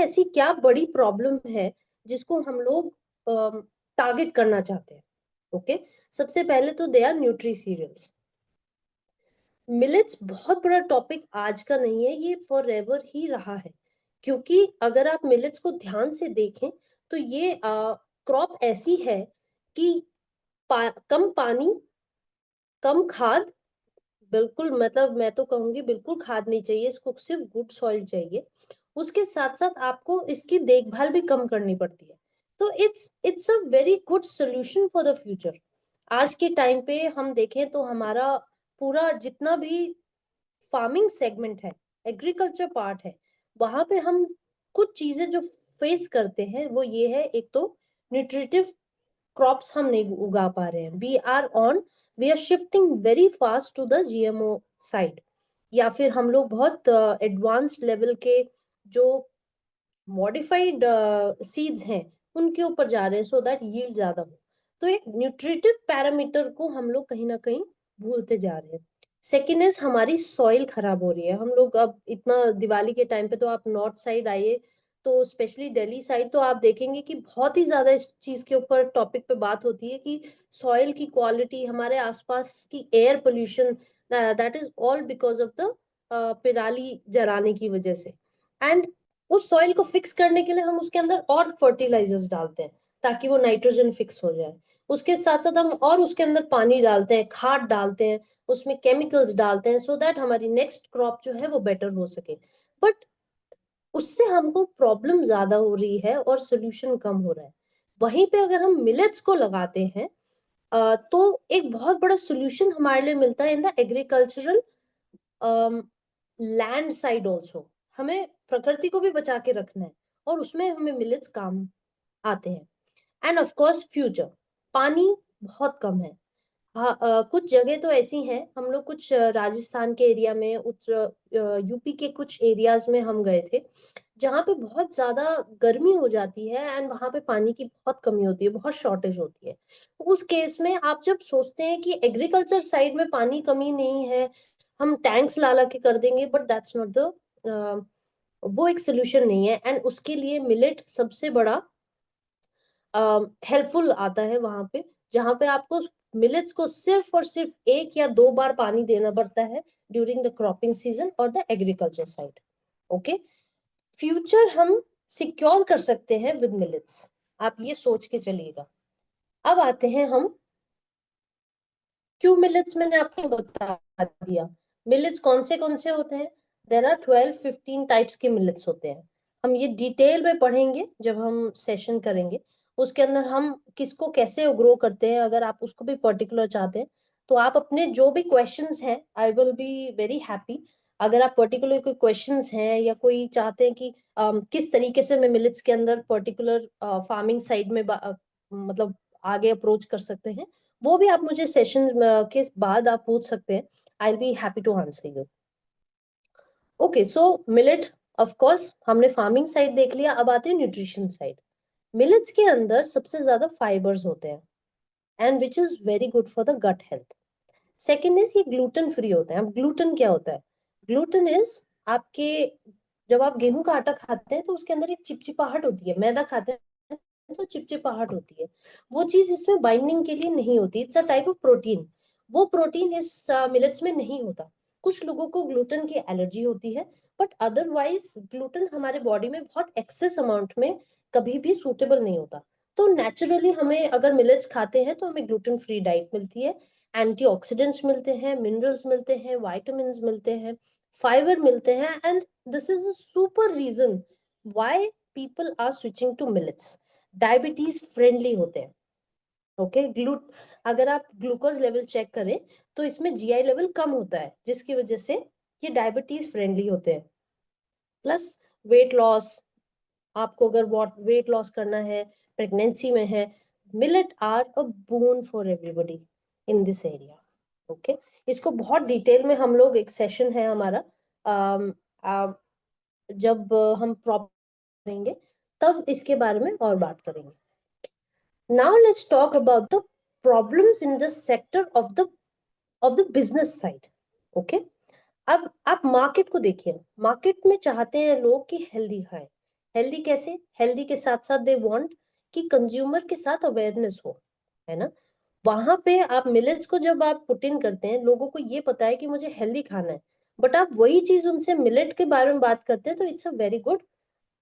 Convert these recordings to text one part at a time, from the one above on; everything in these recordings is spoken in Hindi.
ऐसी क्या बड़ी प्रॉब्लम है जिसको हम लोग टारगेट करना चाहते हैं। ओके, सबसे पहले तो they are nutri cereals. Millets बहुत बड़ा टॉपिक आज का नहीं है, ये फॉर एवर ही रहा है, क्योंकि अगर आप मिलेट्स को ध्यान से देखें तो ये क्रॉप ऐसी है कि कम पानी, कम खाद, बिल्कुल मतलब मैं तो कहूंगी बिल्कुल खाद नहीं चाहिए इसको, सिर्फ गुड सॉइल चाहिए। उसके साथ साथ आपको इसकी देखभाल भी कम करनी पड़ती है। तो it's a very good solution for the future. आज के टाइम पे हम देखें तो हमारा पूरा जितना भी फार्मिंग सेगमेंट है, एग्रीकल्चर पार्ट है, वहां पे हम कुछ चीजें जो फेस करते हैं वो ये है, एक तो न्यूट्रिटिव क्रॉप्स हम नहीं उगा पा रहे हैं। We are shifting very fast to the GMO side, या फिर हम लोग बहुत एडवांस लेवल के जो मॉडिफाइड सीड्स हैं उनके ऊपर जा रहे हैं सो दैट यील्ड ज्यादा हो। तो एक न्यूट्रिटिव पैरामीटर को हम लोग कहीं ना कहीं भूलते जा रहे हैं। सेकेंड इज हमारी सॉइल खराब हो रही है। हम लोग अब इतना दिवाली के टाइम पे तो आप नॉर्थ साइड आइए, तो स्पेशली दिल्ली साइड, तो आप देखेंगे कि बहुत ही ज्यादा इस चीज के ऊपर टॉपिक पे बात होती है कि सॉइल की क्वालिटी, हमारे आसपास की air pollution, that is all because of the पिराली जलाने की वजह से। एंड उस सॉइल को फिक्स करने के लिए हम उसके अंदर और फर्टिलाइजर्स डालते हैं ताकि वो नाइट्रोजन फिक्स हो जाए। उसके साथ साथ हम और उसके अंदर पानी डालते हैं, खाद डालते हैं, उसमें केमिकल्स डालते हैं सो दैट हमारी नेक्स्ट क्रॉप जो है वो बेटर हो सके। बट उससे हमको प्रॉब्लम ज्यादा हो रही है और सोल्यूशन कम हो रहा है। वहीं पे अगर हम मिलेट्स को लगाते हैं तो एक बहुत बड़ा सोल्यूशन हमारे लिए मिलता है in the agricultural land side also. हमें प्रकृति को भी बचा के रखना है और उसमें हमें मिलेट्स काम आते हैं। एंड ऑफ कोर्स फ्यूचर, पानी बहुत कम है। हाँ, कुछ जगह तो ऐसी हैं, हम लोग कुछ राजस्थान के एरिया में, उत्तर यूपी के कुछ एरियाज में हम गए थे जहाँ पे बहुत ज्यादा गर्मी हो जाती है एंड वहां पे पानी की बहुत कमी होती है, बहुत शॉर्टेज होती है। उस केस में आप जब सोचते हैं कि एग्रीकल्चर साइड में पानी कमी नहीं है, हम टैंक्स ला ला के कर देंगे, बट दैट्स नॉट द, वो एक सोल्यूशन नहीं है। एंड उसके लिए मिलेट सबसे बड़ा हेल्पफुल आता है वहां पे, जहां पे आपको मिलेट्स को सिर्फ और सिर्फ 1 या 2 बार पानी देना पड़ता है ड्यूरिंग द क्रॉपिंग सीजन और the agriculture side. Okay, future हम सिक्योर कर सकते हैं विद मिलेट्स, आप ये सोच के चलिएगा। अब आते हैं हम क्यों मिलेट्स, मैंने आपको बता दिया। मिलेट्स कौन से होते हैं? देर आर 12-15 टाइप्स के मिलेट्स होते हैं। हम ये डिटेल में पढ़ेंगे जब हम सेशन करेंगे। उसके अंदर हम किसको कैसे ग्रो करते हैं, अगर आप उसको भी पर्टिकुलर चाहते हैं तो आप अपने जो भी क्वेश्चंस हैं, I will be very happy. अगर आप पर्टिकुलर कोई क्वेश्चंस हैं या कोई चाहते हैं कि किस तरीके से मैं मिलेट्स के अंदर पर्टिकुलर फार्मिंग साइड में मतलब आगे अप्रोच कर सकते हैं, वो भी आप मुझे सेशन के बाद आप पूछ सकते हैं। I will be happy to answer you. Okay, so millet, of course हमने फार्मिंग साइड देख लिया, अब आते हैं न्यूट्रिशन साइड। मिलेट्स के अंदर सबसे ज्यादा फाइबर्स होते हैं and which is very good for the gut health. Second is ये ग्लूटेन फ्री होते हैं। अब ग्लूटेन क्या होता है? ग्लूटेन इज आपके, जब आप गेहूं का आटा खाते हैं तो उसके अंदर एक चिपचिपाहट होती है, मैदा खाते हैं तो चिपचिपाहट होती है, वो चीज इसमें बाइंडिंग के लिए नहीं होती। It's a type of protein, वो प्रोटीन इस मिलेट्स में नहीं होता। कुछ लोगों को ग्लूटेन की एलर्जी होती है, बट अदरवाइज ग्लूटेन हमारे बॉडी में बहुत एक्सेस अमाउंट में कभी भी सूटेबल नहीं होता। तो नेचुरली हमें अगर मिलेट्स खाते हैं तो हमें ग्लूटेन फ्री डाइट मिलती है, एंटीऑक्सीडेंट्स मिलते हैं, मिनरल्स मिलते हैं, वाइटामिन मिलते हैं, फाइबर मिलते हैं, and this is a super reason why people are switching to millets. Diabetes friendly होते हैं। ओके, अगर आप ग्लूकोज लेवल चेक करें तो इसमें जीआई लेवल कम होता है, जिसकी वजह से ये डायबिटीज फ्रेंडली होते हैं। प्लस वेट लॉस, आपको अगर वेट लॉस करना है, प्रेगनेंसी में है, millet are a boon for everybody in this area. Okay, इसको बहुत डिटेल में हम लोग, एक सेशन है हमारा, अम, अम, जब हम प्रॉपर करेंगे तब इसके बारे में और बात करेंगे। Now let's talk about the problems in the sector of the business side. Okay? अब आप मार्केट को देखिए, मार्केट में चाहते हैं लोग कि हेल्दी खाएं, हेल्दी कैसे? हेल्दी के साथ साथ दे वांट कि कंज्यूमर के साथ अवेयरनेस हो, है ना। वहां पे आप मिलेट्स को जब आप पुट इन करते हैं, लोगों को ये पता है कि मुझे हेल्दी खाना है, बट आप वही चीज उनसे मिलेट के बारे में बात करते हैं, तो it's a very good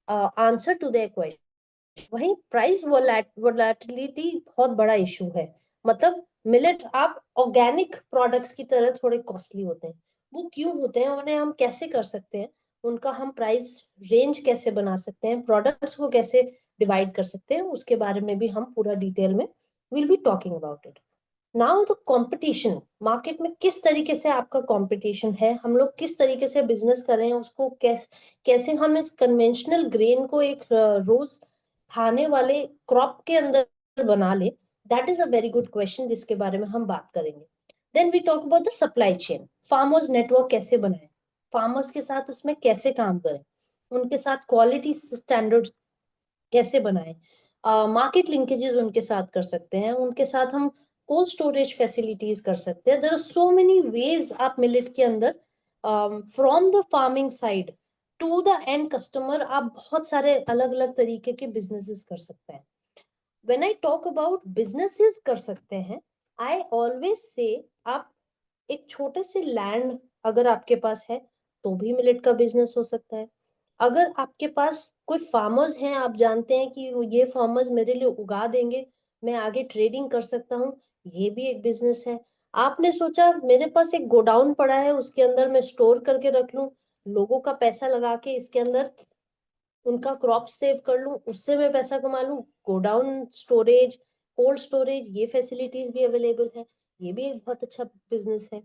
answer to their question. वहीं प्राइस वोलेटिलिटी बहुत बड़ा इशू है। मतलब मिलेट, आप ऑर्गेनिक प्रोडक्ट्स की तरह थोड़े कॉस्टली होते हैं। वो क्यों होते हैं, उन्हें हम कैसे कर सकते हैं, उनका हम प्राइस रेंज कैसे बना सकते हैं, प्रोडक्ट्स को कैसे डिवाइड कर सकते हैं, उसके बारे में भी हम पूरा डिटेल में will be talking about it. Now the competition, market में किस तरीके से आपका कंपटीशन है, हम लोग किस तरीके से बिजनेस कर रहे हैं, उसको कैसे हम इस कन्वेंशनल ग्रेन को एक रोज खाने वाले क्रॉप के अंदर बना ले, that is a very good question जिसके बारे में हम बात करेंगे। Then we talk about the supply chain, farmers network कैसे बनाए, फार्मर्स के साथ उसमें कैसे काम करें, उनके साथ क्वालिटी स्टैंडर्ड कैसे बनाए, मार्केट लिंकेजेस उनके साथ कर सकते हैं, उनके साथ हम कोल्ड स्टोरेज फैसिलिटीज कर सकते हैं। There are so many ways आप मिलेट के अंदर from the farming side to the end customer आप बहुत सारे अलग अलग तरीके के बिजनेसेस कर सकते हैं। When I talk about businesses कर सकते हैं, आई ऑलवेज से आप एक छोटे से लैंड अगर आपके पास है तो भी मिलेट का बिजनेस हो सकता है। अगर आपके पास कोई फार्मर्स हैं, आप जानते हैं कि ये फार्मर्स मेरे लिए उगा देंगे, मैं आगे ट्रेडिंग कर सकता हूँ, ये भी एक बिजनेस है। आपने सोचा मेरे पास एक गोडाउन पड़ा है, उसके अंदर मैं स्टोर करके रख लूं, लोगों का पैसा लगा के इसके अंदर उनका क्रॉप सेव कर लूं, उससे मैं पैसा कमा लूं। गोडाउन स्टोरेज, कोल्ड स्टोरेज, ये फैसिलिटीज भी अवेलेबल है, ये भी एक बहुत अच्छा बिजनेस है।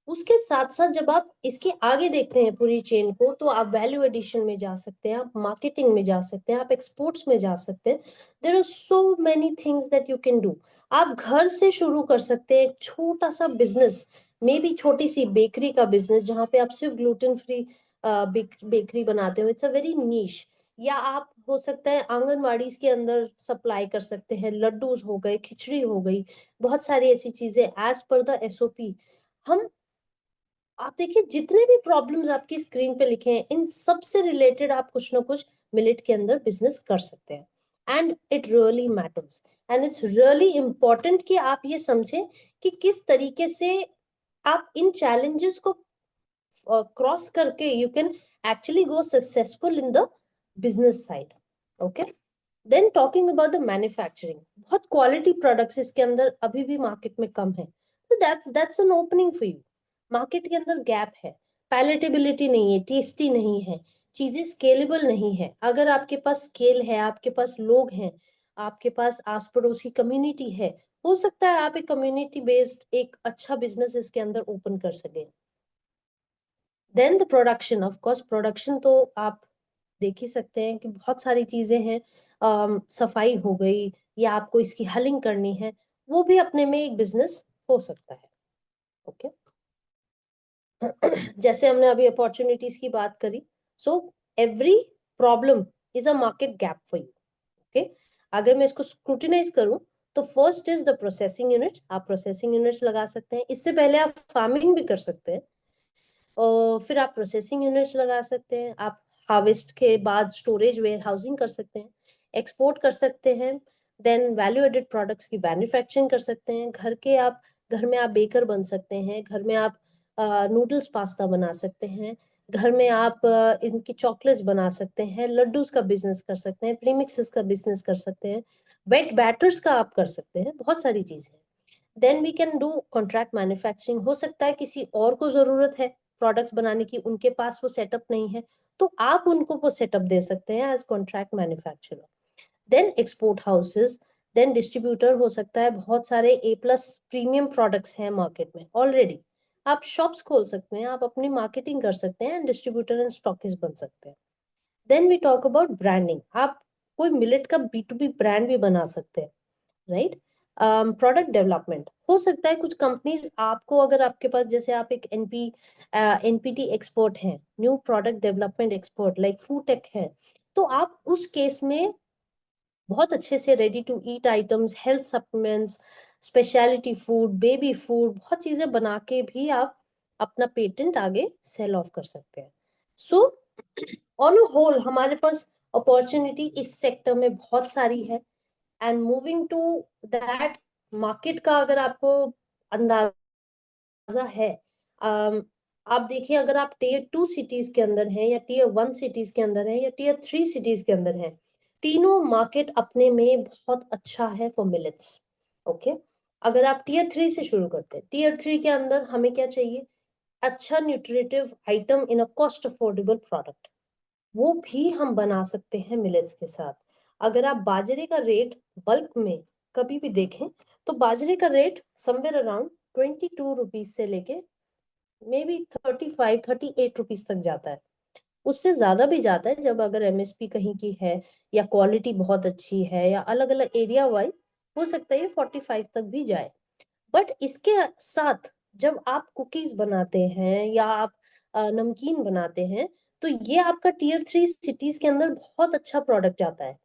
उसके साथ साथ जब आप इसके आगे देखते हैं पूरी चेन को, तो आप वैल्यू एडिशन में जा सकते हैं, आप मार्केटिंग में जा सकते हैं, आप एक्सपोर्ट्स में जा सकते हैं। There are so many things that you can do. आप घर से शुरू कर सकते हैं एक छोटा सा बिजनेस, मे बी छोटी सी बेकरी का बिजनेस, जहाँ पे आप सिर्फ ग्लूटेन फ्री बेकरी बनाते हो, इट्स अ वेरी नीश। या आप हो सकता है आंगनवाड़ी के अंदर सप्लाई कर सकते हैं, लड्डूज हो गए, खिचड़ी हो गई, बहुत सारी ऐसी चीजें एज पर द एसओपी। हम, आप देखिए जितने भी प्रॉब्लम्स आपकी स्क्रीन पे लिखे हैं, इन सब से रिलेटेड आप कुछ ना कुछ मिलेट के अंदर बिजनेस कर सकते हैं। And it really matters, and it's really important कि आप ये समझें कि किस तरीके से आप इन चैलेंजेस को क्रॉस करके you can actually go successful in the business side. Okay, then talking about the manufacturing, बहुत क्वालिटी प्रोडक्ट्स इसके अंदर अभी भी मार्केट में कम है, तो that's an opening for you. Market के अंदर गैप है, पैलेटेबिलिटी नहीं है, टेस्टी नहीं है, चीजें स्केलेबल नहीं है। अगर आपके पास स्केल है, आपके पास लोग हैं, आपके पास आस पड़ोस की कम्युनिटी है, हो सकता है आप एक कम्युनिटी बेस्ड एक अच्छा बिजनेस इसके अंदर ओपन कर सके। Then the production, of course production तो आप देख ही सकते हैं कि बहुत सारी चीजें हैं। सफाई हो गई, या आपको इसकी हलिंग करनी है, वो भी अपने में एक बिजनेस हो सकता है। ओके, जैसे हमने अभी अपॉर्चुनिटीज की बात करी, so every problem is a market gap for you. Okay, अगर मैं इसको स्क्रूटिनाइज करूं, तो first is the processing unit, आप प्रोसेसिंग यूनिट्स लगा सकते हैं, इससे पहले आप फार्मिंग भी कर सकते हैं, और फिर आप प्रोसेसिंग यूनिट्स लगा सकते हैं, आप हार्वेस्ट के बाद स्टोरेज वेयर हाउसिंग कर सकते हैं, एक्सपोर्ट कर सकते हैं, देन वैल्यू एडेड प्रोडक्ट्स की मैन्युफैक्चरिंग कर सकते हैं। घर में आप बेकर बन सकते हैं, घर में आप नूडल्स पास्ता बना सकते हैं, घर में आप इनकी चॉकलेट्स बना सकते हैं, लड्डूस का बिजनेस कर सकते हैं, प्रीमिक्सेस का बिजनेस कर सकते हैं, वेट बैटर्स का आप कर सकते हैं, बहुत सारी चीजें। Then we can do contract manufacturing, हो सकता है किसी और को जरूरत है प्रोडक्ट्स बनाने की, उनके पास वो सेटअप नहीं है, तो आप उनको वो सेटअप दे सकते हैं as contract manufacturer. Then export houses, then distributor हो सकता है, बहुत सारे ए प्लस प्रीमियम प्रोडक्ट्स हैं मार्केट में ऑलरेडी, आप शॉप्स खोल सकते हैं, आप अपनी मार्केटिंग कर सकते हैं, डिस्ट्रीब्यूटर एंड स्टॉकिस्ट बन सकते हैं। Then we talk about branding, आप कोई मिलेट का B2B ब्रांड भी बना सकते हैं, राइट। प्रोडक्ट डेवलपमेंट, हो सकता है कुछ कंपनीज आपको, अगर आपके पास जैसे आप एक NPT एक्सपर्ट हैं, new product development expert like food tech है, तो आप उस केस में बहुत अच्छे से ready to eat items, health supplements, speciality food, baby food, बहुत चीजें बना के भी आप अपना पेटेंट आगे सेल ऑफ कर सकते हैं। सो ऑन अ होल हमारे पास अपॉर्चुनिटी इस सेक्टर में बहुत सारी है। And moving to that market का अगर आपको अंदाजा है, आप देखिए अगर आप टियर 2 सिटीज के अंदर हैं या टियर 1 सिटीज के अंदर हैं या टियर 3 सिटीज के अंदर हैं, तीनों मार्केट अपने में बहुत अच्छा है फॉर मिलेट्स। ओके, अगर आप टियर 3 से शुरू करते हैं, टियर 3 के अंदर हमें क्या चाहिए? अच्छा nutritive item in a cost affordable product, वो भी हम बना सकते हैं मिलेट्स के साथ। अगर आप बाजरे का रेट बल्क में कभी भी देखें तो बाजरे का रेट समवेयर अराउंड 22 रुपीज से लेके मे बी 35-38 रुपीज तक जाता है। उससे ज्यादा भी जाता है जब अगर एमएसपी कहीं की है या क्वालिटी बहुत अच्छी है या अलग अलग एरिया वाइज हो सकता है 45 तक भी जाए। बट इसके साथ जब आप कुकीज बनाते हैं या आप नमकीन बनाते हैं तो ये आपका टियर 3 सिटीज के अंदर बहुत अच्छा प्रोडक्ट जाता है।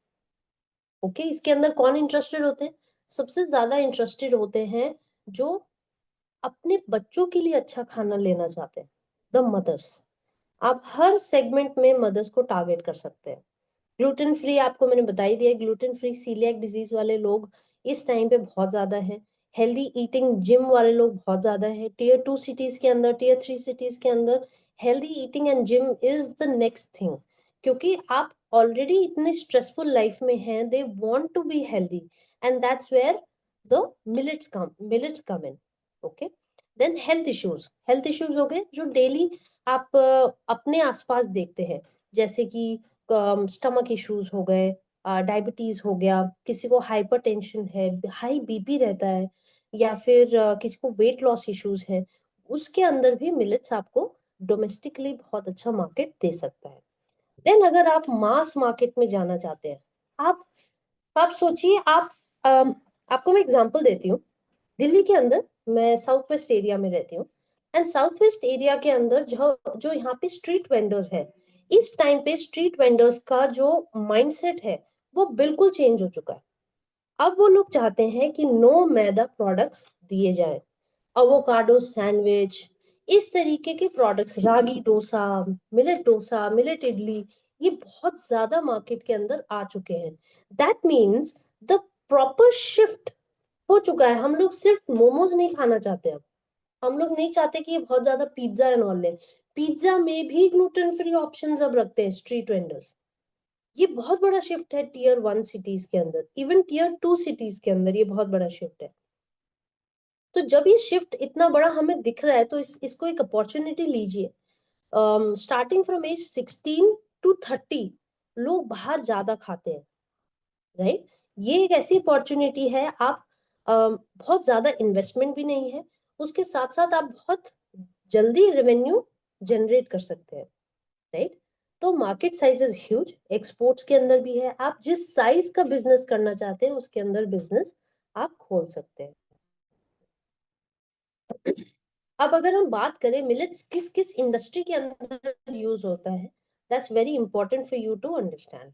ओके, इसके अंदर कौन इंटरेस्टेड होते हैं? सबसे ज्यादा इंटरेस्टेड होते हैं जो अपने बच्चों के लिए अच्छा खाना लेना चाहते हैं, द मदर्स। आप हर सेगमेंट में मदर्स को टारगेट कर सकते हैं। ग्लूटेन फ्री आपको मैंने बता ही दिया, ग्लूटेन फ्री सीलिएक डिजीज वाले लोग इस टाइम पे बहुत ज्यादा हैं। हेल्दी ईटिंग जिम वाले लोग बहुत ज्यादा हैं टियर 2 सिटीज के अंदर, टियर 3 सिटीज के अंदर। Healthy eating and gym is the next thing, क्योंकि आप ऑलरेडी इतने स्ट्रेसफुल लाइफ में हैं, they want to be healthy and that's where the millets come in. Okay, then health issues हो गए जो डेली आप अपने आसपास देखते हैं, जैसे कि स्टमक इश्यूज हो गए, डायबिटीज हो गया, किसी को हाइपरटेंशन है, हाई बीपी रहता है, या फिर किसी को वेट लॉस इश्यूज है, उसके अंदर भी मिलेट्स आपको डोमेस्टिकली बहुत अच्छा मार्केट दे सकता है। देन अगर आप मास मार्केट में जाना चाहते हैं, आप आप सोचिए, आपको मैं एग्जांपल देती हूँ। दिल्ली के अंदर मैं साउथ वेस्ट एरिया में रहती हूँ, एंड साउथ वेस्ट एरिया के अंदर जो जो यहाँ पे स्ट्रीट वेंडर्स है, इस टाइम पे स्ट्रीट वेंडर्स का जो माइंडसेट है वो बिल्कुल चेंज हो चुका है। अब वो लोग चाहते हैं कि नो मैदा प्रोडक्ट्स दिए जाए, अवोकाडो सैंडविच, इस तरीके के प्रोडक्ट्स, रागी डोसा, मिलेट इडली, ये बहुत ज्यादा मार्केट के अंदर आ चुके हैं। That means the proper shift हो चुका है। हम लोग सिर्फ मोमोज नहीं खाना चाहते, अब हम लोग नहीं चाहते कि ये बहुत ज्यादा पिज्जा एंड ऑल ले। पिज्जा में भी ग्लूटेन फ्री ऑप्शंस अब रखते हैं स्ट्रीट वेंडर्स। ये बहुत बड़ा शिफ्ट है टियर 1 सिटीज के अंदर, इवन टियर 2 सिटीज के अंदर ये बहुत बड़ा शिफ्ट है। तो जब ये शिफ्ट इतना बड़ा हमें दिख रहा है तो इसको एक अपॉर्चुनिटी लीजिए। स्टार्टिंग फ्रॉम एज 16 to 30 लोग बाहर ज्यादा खाते हैं, राइट? ये एक ऐसी अपॉर्चुनिटी है, आप बहुत ज्यादा इन्वेस्टमेंट भी नहीं है, उसके साथ साथ आप बहुत जल्दी रेवेन्यू जनरेट कर सकते हैं, राइट? तो market size is huge, exports के अंदर भी है, आप जिस साइज का बिजनेस करना चाहते हैं उसके अंदर बिजनेस आप खोल सकते हैं। अब अगर हम बात करें मिलेट्स किस किस इंडस्ट्री के अंदर यूज होता है, that's very important for you to understand.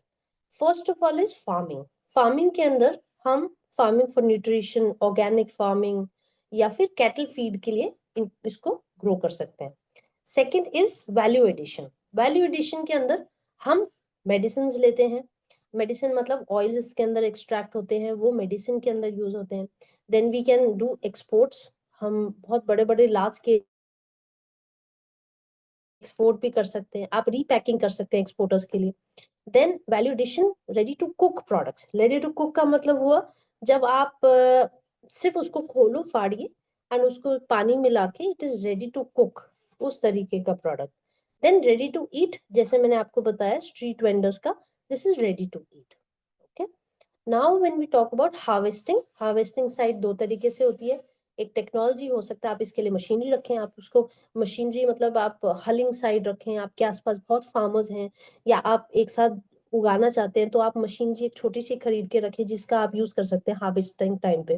First of all is farming. Farming के अंदर हम farming for nutrition, organic farming, या फिर कैटल फीड के लिए इसको ग्रो कर सकते हैं। Second is value addition. Value addition के अंदर हम मेडिसिन लेते हैं, मेडिसिन मतलब ऑयल्स इसके अंदर एक्सट्रैक्ट होते हैं, वो मेडिसिन के अंदर यूज होते हैं। Then we can do exports, हम बहुत बड़े बड़े लार्ज के एक्सपोर्ट भी कर सकते हैं, आप रीपैकिंग कर सकते हैं एक्सपोर्टर्स के लिए। Then value addition, ready to cook products. Ready to cook का मतलब हुआ जब आप सिर्फ उसको खोलो, फाड़िए एंड उसको पानी मिला के it is ready to cook, उस तरीके का product. Then ready to eat, जैसे मैंने आपको बताया स्ट्रीट वेंडर्स का, this is ready to eat. Okay, now when we talk about harvesting, harvesting side दो तरीके से होती है। एक टेक्नोलॉजी हो सकता है, आप इसके लिए मशीनरी रखें, आप उसको मशीनरी मतलब आप हलिंग साइड रखें, आपके आसपास बहुत फार्मर्स हैं, या आप एक साथ उगाना चाहते हैं तो आप मशीनरी एक छोटी सी खरीद के रखें जिसका आप यूज कर सकते हैं हार्वेस्टिंग टाइम पे।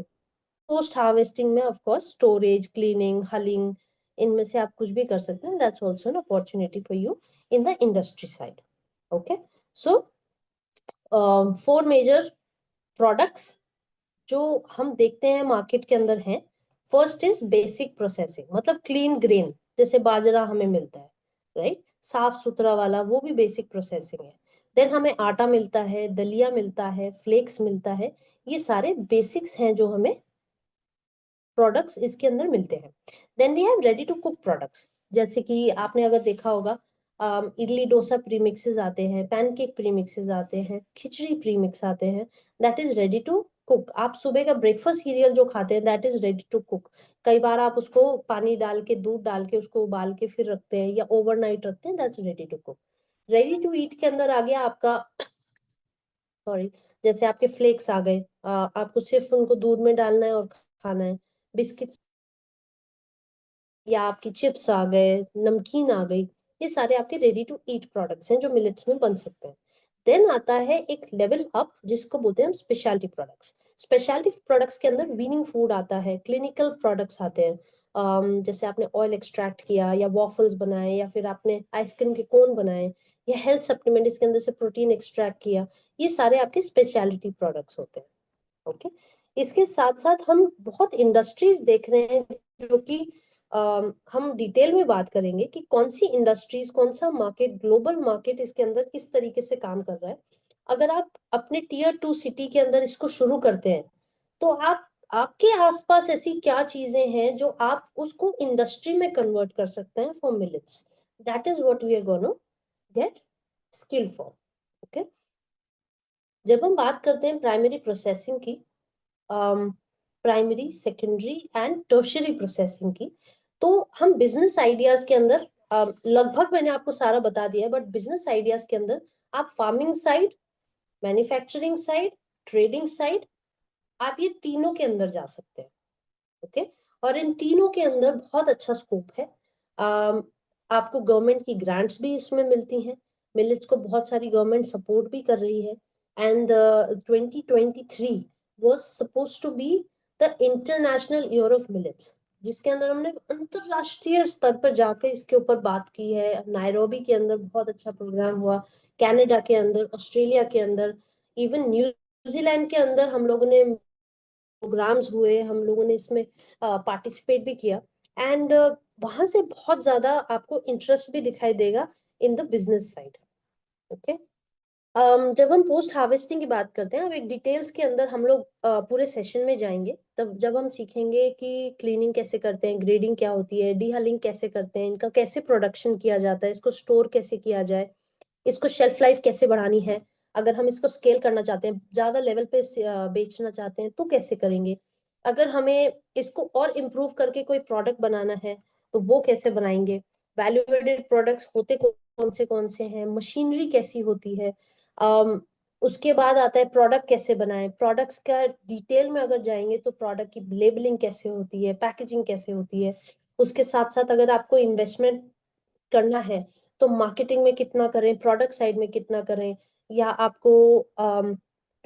पोस्ट हार्वेस्टिंग में of course storage, cleaning, hulling, इनमें से आप कुछ भी कर सकते हैं। That's also an opportunity for you in the industry side. Okay, so 4 major products जो हम देखते हैं मार्केट के अंदर हैं। फर्स्ट इज बेसिक प्रोसेसिंग, मतलब क्लीन ग्रेन, जैसे बाजरा हमें मिलता है, राइट, साफ सुथरा वाला, वो भी बेसिक प्रोसेसिंग है। देन हमें आटा मिलता है, दलिया मिलता है, फ्लेक्स मिलता है। ये सारे बेसिक्स हैं जो हमें प्रोडक्ट्स इसके अंदर मिलते हैं। Then we have ready to cook products, जैसे कि आपने अगर देखा होगा इडली डोसा प्रीमिक्सेस आते हैं, पैनकेक प्रीमिक्सेस आते हैं, खिचड़ी प्रीमिक्स आते हैं, that is ready to cook. आप सुबह का ब्रेकफास्ट सीरियल जो खाते हैं that is ready to cook. कई बार आप उसको पानी डाल के, दूध डाल के उसको उबाल के फिर रखते हैं या ओवरनाइट रखते हैं, that's ready to cook. Ready to eat के अंदर आ गया आपका सॉरी, जैसे आपके फ्लेक्स आ गए, आपको सिर्फ उनको दूध में डालना है और खाना है। बिस्किट्स या आपकी चिप्स आ गए, नमकीन आ गई, ये सारे आपके रेडी टू ईट प्रोडक्ट्स हैं जो मिलेट्स में बन सकते हैं। देन आता है एक लेवल अप जिसको बोलते हैं हम स्पेशलिटी प्रोडक्ट्स। स्पेशलिटी प्रोडक्ट्स के अंदर वीनिंग फूड आता है, क्लिनिकल प्रोडक्ट्स आते हैं। जैसे आपने ऑयल एक्सट्रैक्ट किया या वॉफल्स बनाए या फिर आपने आइसक्रीम के कोन बनाए या हेल्थ सप्लीमेंट इसके अंदर से प्रोटीन एक्सट्रैक्ट किया, ये सारे आपके स्पेशलिटी प्रोडक्ट्स होते हैं। ओके, इसके साथ साथ हम बहुत इंडस्ट्रीज देख रहे हैं जो कि हम डिटेल में बात करेंगे कि कौन सी इंडस्ट्रीज, कौन सा मार्केट, ग्लोबल मार्केट इसके अंदर किस तरीके से काम कर रहा है। अगर आप अपने टीयर 2 सिटी के अंदर इसको शुरू करते हैं तो आप आपके आसपास ऐसी क्या चीजें हैं जो आप उसको इंडस्ट्री में कन्वर्ट कर सकते हैं for millets. That is what we are gonna get skill for. Okay, जब हम बात करते हैं प्राइमरी प्रोसेसिंग की, primary, secondary and tertiary processing की, तो हम बिजनेस आइडियाज के अंदर लगभग मैंने आपको सारा बता दिया है, बट बिजनेस आइडियाज के अंदर आप farming side, manufacturing side, trading side, आप ये तीनों के अंदर जा सकते हैं। ओके, और इन तीनों के अंदर बहुत अच्छा स्कोप है। आपको गवर्नमेंट की ग्रांट्स भी इसमें मिलती हैं, मिलेट्स को बहुत सारी गवर्नमेंट सपोर्ट भी कर रही है। And 2023 was suppose to be the international year of millets, जिसके अंदर हमने अंतरराष्ट्रीय स्तर पर जाकर इसके ऊपर बात की है। नायरोबी के अंदर बहुत अच्छा प्रोग्राम हुआ, कनाडा के अंदर, ऑस्ट्रेलिया के अंदर, इवन न्यूजीलैंड के अंदर हम लोगों ने प्रोग्राम्स हुए, हम लोगों ने इसमें पार्टिसिपेट भी किया। एंड वहां से बहुत ज्यादा आपको इंटरेस्ट भी दिखाई देगा इन द बिजनेस साइड। ओके, जब हम पोस्ट हार्वेस्टिंग की बात करते हैं, अब एक डिटेल्स के अंदर हम लोग पूरे सेशन में जाएंगे, तब जब हम सीखेंगे कि क्लीनिंग कैसे करते हैं, ग्रेडिंग क्या होती है, डीहलिंग कैसे करते हैं, इनका कैसे प्रोडक्शन किया जाता है, इसको स्टोर कैसे किया जाए, इसको शेल्फ लाइफ कैसे बढ़ानी है, अगर हम इसको स्केल करना चाहते हैं, ज्यादा लेवल पे बेचना चाहते हैं तो कैसे करेंगे, अगर हमें इसको और इम्प्रूव करके कोई प्रोडक्ट बनाना है तो वो कैसे बनाएंगे, वैल्यू एडेड प्रोडक्ट्स होते कौन से हैं, मशीनरी कैसी होती है। उसके बाद आता है प्रोडक्ट कैसे बनाएं, प्रोडक्ट्स का डिटेल में अगर जाएंगे तो प्रोडक्ट की लेबलिंग कैसे होती है, पैकेजिंग कैसे होती है। उसके साथ साथ अगर आपको इन्वेस्टमेंट करना है तो मार्केटिंग में कितना करें, प्रोडक्ट साइड में कितना करें, या आपको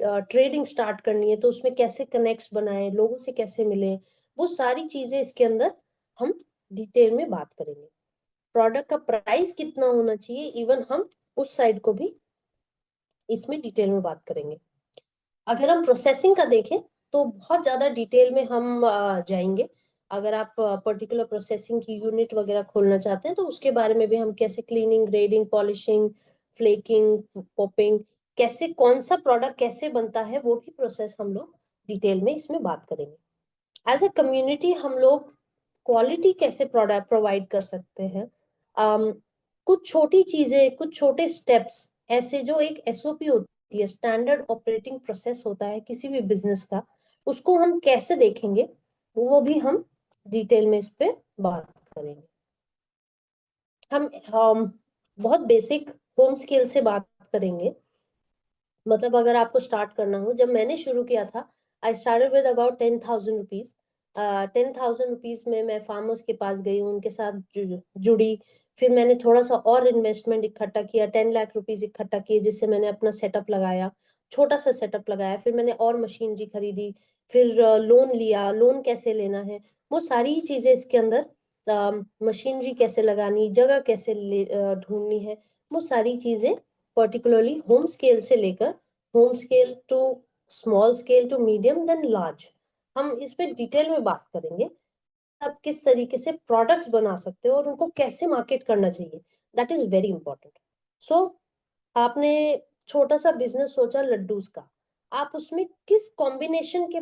ट्रेडिंग स्टार्ट करनी है तो उसमें कैसे कनेक्ट्स बनाएं, लोगों से कैसे मिलें, वो सारी चीजें इसके अंदर हम डिटेल में बात करेंगे। प्रोडक्ट का प्राइस कितना होना चाहिए, इवन हम उस साइड को भी इसमें डिटेल में बात करेंगे। अगर हम प्रोसेसिंग का देखें तो बहुत ज्यादा डिटेल में हम जाएंगे। अगर आप पर्टिकुलर प्रोसेसिंग की यूनिट वगैरह खोलना चाहते हैं तो उसके बारे में भी हम कैसे cleaning, grading, polishing, flaking, popping, कैसे कौन सा प्रोडक्ट कैसे बनता है, वो भी प्रोसेस हम लोग डिटेल में इसमें बात करेंगे। एज ए कम्युनिटी हम लोग क्वालिटी कैसे प्रोडक्ट प्रोवाइड कर सकते हैं। कुछ छोटी चीजें, कुछ छोटे स्टेप्स ऐसे जो एक एसओपी होती है, स्टैंडर्ड ऑपरेटिंग प्रोसेस होता है किसी भी बिजनेस का, उसको हम कैसे देखेंगे वो भी हम डिटेल में इस पे बात करेंगे। हम बहुत बेसिक होम स्केल से बात करेंगे। मतलब अगर आपको स्टार्ट करना हो, जब मैंने शुरू किया था I started with about 10,000 rupees. 10,000 rupees में मैं फार्मर्स के पास गई, उनके साथ जुड़ी। फिर मैंने थोड़ा सा और इन्वेस्टमेंट इकट्ठा किया, 10 लाख रुपीज इकट्ठा किए, जिससे मैंने अपना सेटअप लगाया, छोटा सा सेटअप लगाया। फिर मैंने और मशीनरी खरीदी, फिर लोन लिया, लोन कैसे लेना है, वो सारी चीजें इसके अंदर, मशीनरी कैसे लगानी, जगह कैसे ढूंढनी है, वो सारी चीजें पर्टिकुलरली होम स्केल से लेकर home scale to small scale to medium then large, हम इस पे डिटेल में बात करेंगे। आप किस तरीके से प्रोडक्ट्स बना सकते हो और उनको कैसे मार्केट करना चाहिए, दैट इज वेरी इंपॉर्टेंट। सो आपने छोटा सा बिजनेस सोचा लड्डूस का, आप उसमें किस कॉम्बिनेशन के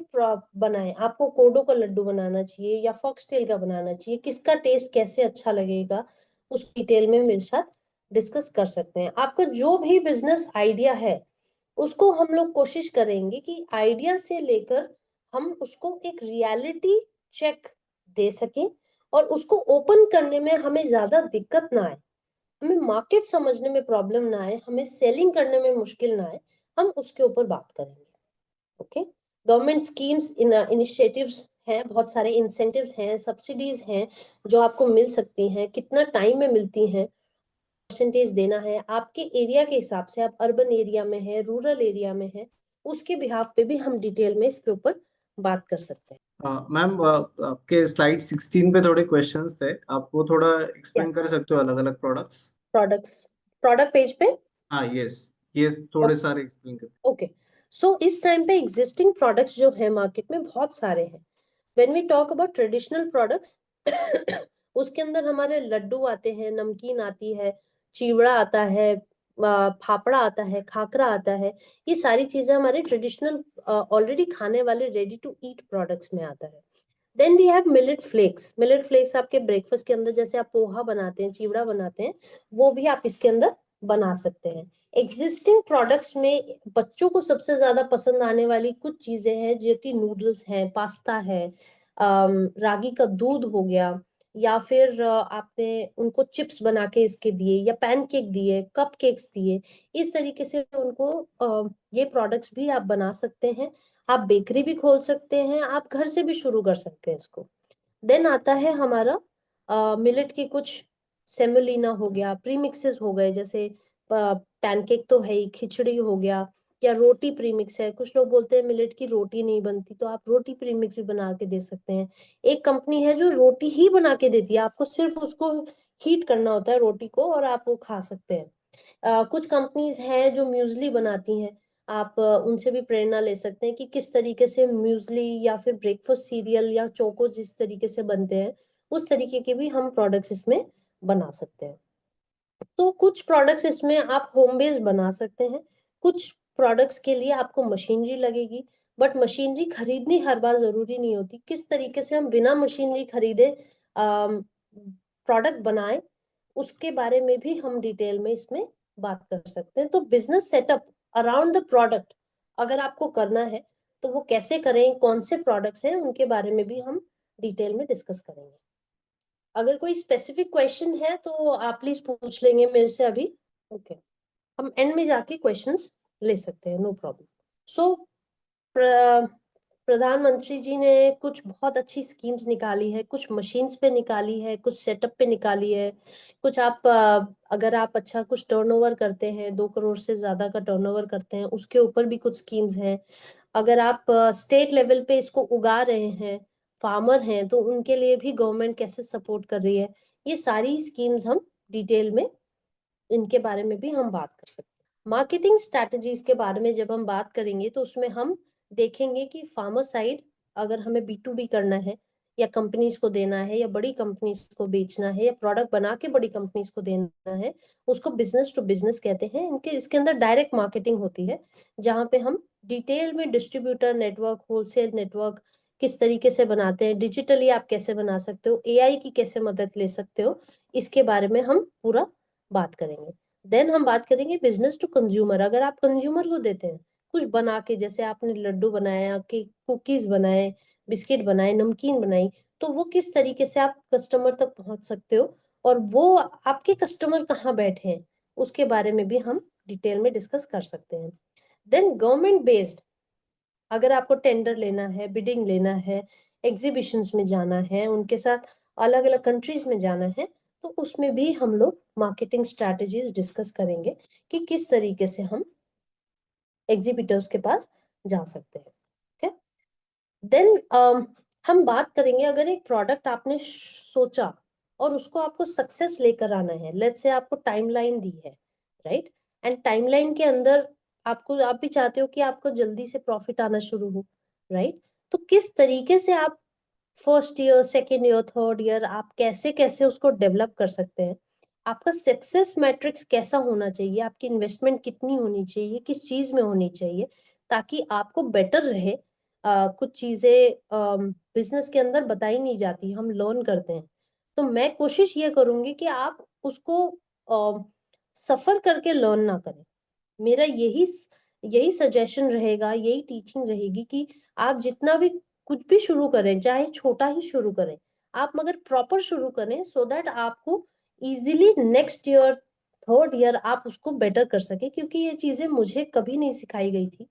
बनाए, आपको कोडो का लड्डू बनाना चाहिए या फॉक्सटेल का बनाना चाहिए, किसका टेस्ट कैसे अच्छा लगेगा, उस डिटेल में मेरे साथ डिस्कस कर सकते हैं। आपका जो भी बिजनेस आइडिया है उसको हम लोग कोशिश करेंगे कि आइडिया से लेकर हम उसको एक रियलिटी चेक दे सकें और उसको ओपन करने में हमें ज्यादा दिक्कत ना आए, हमें मार्केट समझने में प्रॉब्लम ना आए, हमें सेलिंग करने में मुश्किल ना आए, हम उसके ऊपर बात करेंगे। ओके, गवर्नमेंट स्कीम्स इनिशिएटिव्स हैं, बहुत सारे इंसेंटिव्स हैं, सब्सिडीज हैं जो आपको मिल सकती हैं, कितना टाइम में मिलती हैं, परसेंटेज देना है आपके एरिया के हिसाब से, आप अर्बन एरिया में है, रूरल एरिया में है, उसके बिहाफ पे भी हम डिटेल में इसके ऊपर बात कर सकते हैं। मैम, आपके स्लाइड 16 पे थोड़े क्वेश्चंस थे, आप वो थोड़ा क्या एक्सप्लेन कर सकते हो, अलग अलग प्रोडक्ट्स? प्रोडक्ट्स, प्रोडक्ट पेज पे? हाँ, यस, ये थोड़े सारे एक्सप्लेन कर। ओके, सो इस टाइम पे एग्जिस्टिंग प्रोडक्ट्स जो है मार्केट में बहुत सारे हैं। When we talk about traditional products उसके अंदर हमारे लड्डू आते हैं, नमकीन आती है, चिवड़ा आता है, फाफड़ा आता है, खाकरा आता है, ये सारी चीजें हमारे ट्रेडिशनल ऑलरेडी खाने वाले रेडी टू ईट प्रोडक्ट्स में आता है। Then we have millet flakes. Millet flakes आपके ब्रेकफास्ट के अंदर जैसे आप पोहा बनाते हैं, चिवड़ा बनाते हैं, वो भी आप इसके अंदर बना सकते हैं। एग्जिस्टिंग प्रोडक्ट्स में बच्चों को सबसे ज्यादा पसंद आने वाली कुछ चीजें हैं जो कि नूडल्स हैं, पास्ता है, रागी का दूध हो गया, या फिर आपने उनको चिप्स बना के इसके दिए, या पैनकेक दिए, कप केक्स दिए, इस तरीके से उनको ये प्रोडक्ट्स भी आप बना सकते हैं। आप बेकरी भी खोल सकते हैं, आप घर से भी शुरू कर सकते हैं इसको। देन आता है हमारा मिलेट की कुछ सेमोलिना हो गया, प्रीमिक्सेस हो गए, जैसे पैनकेक तो है ही, खिचड़ी हो गया, या रोटी प्रीमिक्स है। कुछ लोग बोलते हैं मिलेट की रोटी नहीं बनती, तो आप रोटी प्रीमिक्स भी बना के दे सकते हैं। एक कंपनी है जो रोटी ही बना के देती है, आपको सिर्फ उसको हीट करना होता है रोटी को और आप वो खा सकते हैं। कुछ कंपनीज हैं जो म्यूजली बनाती हैं, आप उनसे भी प्रेरणा ले सकते हैं कि किस तरीके से म्यूजली या फिर ब्रेकफास्ट सीरियल या चोको जिस तरीके से बनते हैं, उस तरीके के भी हम प्रोडक्ट्स इसमें बना सकते हैं। तो कुछ प्रोडक्ट्स इसमें आप होम बेस्ड बना सकते हैं, कुछ प्रोडक्ट्स के लिए आपको मशीनरी लगेगी, बट मशीनरी खरीदनी हर बार जरूरी नहीं होती। किस तरीके से हम बिना मशीनरी खरीदे प्रोडक्ट बनाएं, उसके बारे में भी हम डिटेल में इसमें बात कर सकते हैं। तो business setup around the product अगर आपको करना है तो वो कैसे करें, कौन से प्रोडक्ट्स हैं, उनके बारे में भी हम डिटेल में डिस्कस करेंगे। अगर कोई स्पेसिफिक क्वेश्चन है तो आप प्लीज पूछ लेंगे मेरे से अभी। ओके, हम एंड में जाके क्वेश्चंस ले सकते हैं, नो प्रॉब्लम। सो प्रधानमंत्री जी ने कुछ बहुत अच्छी स्कीम्स निकाली है, कुछ मशीन्स पे निकाली है, कुछ सेटअप पे निकाली है, कुछ आप अगर आप अच्छा कुछ टर्नओवर करते हैं, 2 करोड़ से ज्यादा का टर्नओवर करते हैं, उसके ऊपर भी कुछ स्कीम्स हैं। अगर आप स्टेट लेवल पे इसको उगा रहे हैं, फार्मर हैं, तो उनके लिए भी गवर्नमेंट कैसे सपोर्ट कर रही है, ये सारी स्कीम्स हम डिटेल में इनके बारे में भी हम बात कर सकते हैं। मार्केटिंग स्ट्रैटेजीज के बारे में जब हम बात करेंगे तो उसमें हम देखेंगे कि फार्मर साइड अगर हमें B2B करना है, या कंपनीज को देना है, या बड़ी कंपनीज को बेचना है, या प्रोडक्ट बना के बड़ी कंपनीज को देना है, उसको बिजनेस टू बिजनेस कहते हैं। इनके इसके अंदर डायरेक्ट मार्केटिंग होती है, जहाँ पे हम डिटेल में डिस्ट्रीब्यूटर नेटवर्क, होलसेल नेटवर्क किस तरीके से बनाते हैं, डिजिटली आप कैसे बना सकते हो, AI की कैसे मदद ले सकते हो, इसके बारे में हम पूरा बात करेंगे। देन हम बात करेंगे बिजनेस टू कंज्यूमर। अगर आप कंज्यूमर को देते हैं कुछ बना के, जैसे आपने लड्डू बनाया, कि कुकीज बनाए, बिस्किट बनाए, नमकीन बनाई, तो वो किस तरीके से आप कस्टमर तक पहुंच सकते हो, और वो आपके कस्टमर कहाँ बैठे हैं, उसके बारे में भी हम डिटेल में डिस्कस कर सकते हैं। देन गवर्नमेंट बेस्ड, अगर आपको टेंडर लेना है, बिडिंग लेना है, एग्जीबिशंस में जाना है, उनके साथ अलग अलग कंट्रीज में जाना है, तो उसमें भी हम लोग मार्केटिंग स्ट्रैटेजीज डिस्कस करेंगे कि किस तरीके से हम एग्जीबिटर्स के पास जा सकते हैं। ठीक है, देन हम बात करेंगे, अगर एक प्रोडक्ट आपने सोचा और उसको आपको सक्सेस लेकर आना है, लेट्स से आपको टाइमलाइन दी है, राइट, एंड टाइमलाइन के अंदर आपको, आप भी चाहते हो कि आपको जल्दी से प्रॉफिट आना शुरू हो, राइट, तो किस तरीके से आप first year, second year, third year आप कैसे कैसे उसको डेवलप कर सकते हैं, आपका सक्सेस मैट्रिक्स कैसा होना चाहिए, आपकी इन्वेस्टमेंट कितनी होनी चाहिए, किस चीज में होनी चाहिए, ताकि आपको बेटर रहे। कुछ चीजें बिजनेस के अंदर बताई नहीं जाती, हम लर्न करते हैं। तो मैं कोशिश ये करूंगी कि आप उसको सफर करके लर्न ना करें। मेरा यही सजेशन रहेगा, यही टीचिंग रहेगी कि आप जितना भी कुछ भी शुरू करें, चाहे छोटा ही शुरू करें, आप मगर प्रॉपर शुरू करें, सो दैट आपको easily next year, third year आप उसको बेटर कर सके। क्योंकि ये चीजें मुझे कभी नहीं सिखाई गई थी,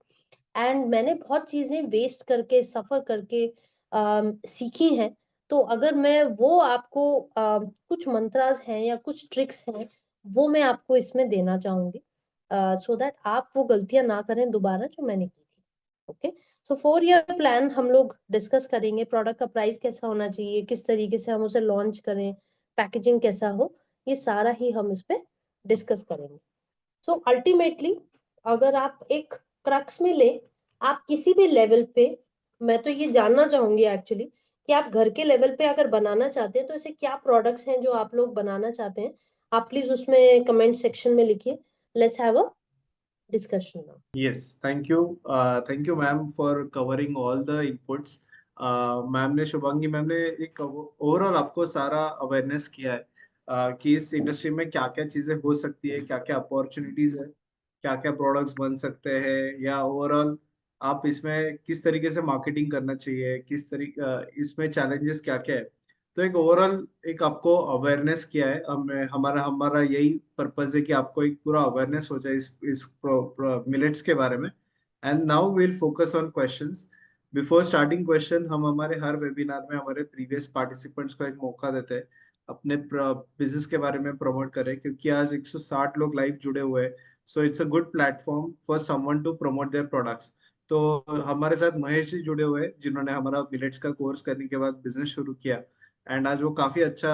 एंड मैंने बहुत चीजें वेस्ट करके, सफर करके सीखी हैं। तो अगर मैं वो आपको कुछ मंत्रास हैं या कुछ ट्रिक्स हैं, वो मैं आपको इसमें देना चाहूंगी, सो दैट आप वो गलतियां ना करें दोबारा जो मैंने की थी। ओके। सो 4 ईयर प्लान हम लोग डिस्कस करेंगे, प्रोडक्ट का प्राइस कैसा होना चाहिए, किस तरीके से हम उसे लॉन्च करें, पैकेजिंग कैसा हो, ये सारा ही हम इस पे डिस्कस करेंगे। सो अल्टीमेटली अगर आप एक क्रक्स में ले, आप किसी भी लेवल पे, मैं तो ये जानना चाहूंगी एक्चुअली कि आप घर के लेवल पे अगर बनाना चाहते हैं तो ऐसे क्या प्रोडक्ट्स हैं जो आप लोग बनाना चाहते हैं। आप प्लीज उसमें कमेंट सेक्शन में लिखिए। Let's have a discussion now. Yes, thank you ma'am for covering all the inputs. Ma'am ने, शुभांगी मैम ने एक ओवरऑल आपको सारा अवेयरनेस किया है कि इस इंडस्ट्री में क्या क्या चीजें हो सकती है, क्या क्या अपॉर्चुनिटीज है, क्या क्या प्रोडक्ट्स बन सकते हैं, या ओवरऑल आप इसमें किस तरीके से मार्केटिंग करना चाहिए, किस तरीके इसमें चैलेंजेस क्या क्या है। तो एक ओवरऑल एक आपको अवेयरनेस किया है। हमें हमारा हमारा यही पर्पस है कि आपको एक पूरा अवेयरनेस हो जाए इस मिलेट्स के बारे में। And now will focus on questions. Before starting question, हम हमारे हर वेबिनार में हमारे प्रीवियस पार्टिसिपेंट्स को एक मौका देते हैं अपने बिजनेस के बारे में प्रमोट करें, क्योंकि आज 160 लोग लाइव जुड़े हुए हैं। So it's a good platform for someone to promote their products. तो हमारे साथ महेश जी जुड़े हुए हैं, जिन्होंने हमारा मिलेट्स का कोर्स करने के बाद बिजनेस शुरू किया, एंड आज वो काफी अच्छा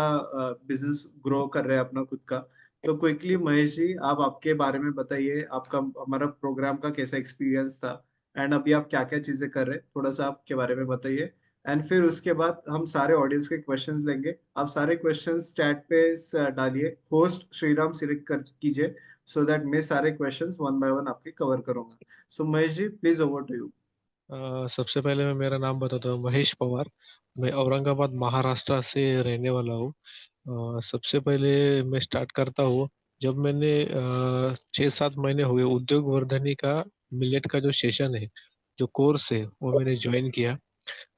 बिजनेस ग्रो कर रहे हैं अपना खुद का। तो क्विकली महेश जी, आप आपके बारे में बताइए, आपका हमारा प्रोग्राम का कैसा एक्सपीरियंस था, एंड अभी आप क्या क्या चीजें कर रहे हैं, थोड़ा सा आपके बारे में बताइए। एंड फिर उसके बाद हम सारे ऑडियंस के क्वेश्चंस लेंगे। आप सारे क्वेश्चंस चैट पे डालिए, होस्ट श्रीराम सिलेक्ट कर कीजिए, सो दैट मैं सारे क्वेश्चंस वन बाय वन आपके कवर करूंगा। सो Mahesh ji, please over to you. सबसे पहले मैं मेरा नाम बताता हूँ, महेश पवार। मैं औरंगाबाद महाराष्ट्र से रहने वाला हूँ। सबसे पहले मैं स्टार्ट करता हूँ। जब मैंने 6-7 महीने हुए उद्योग वर्धनी का मिलेट का जो सेशन है, जो कोर्स है, वो मैंने ज्वाइन किया।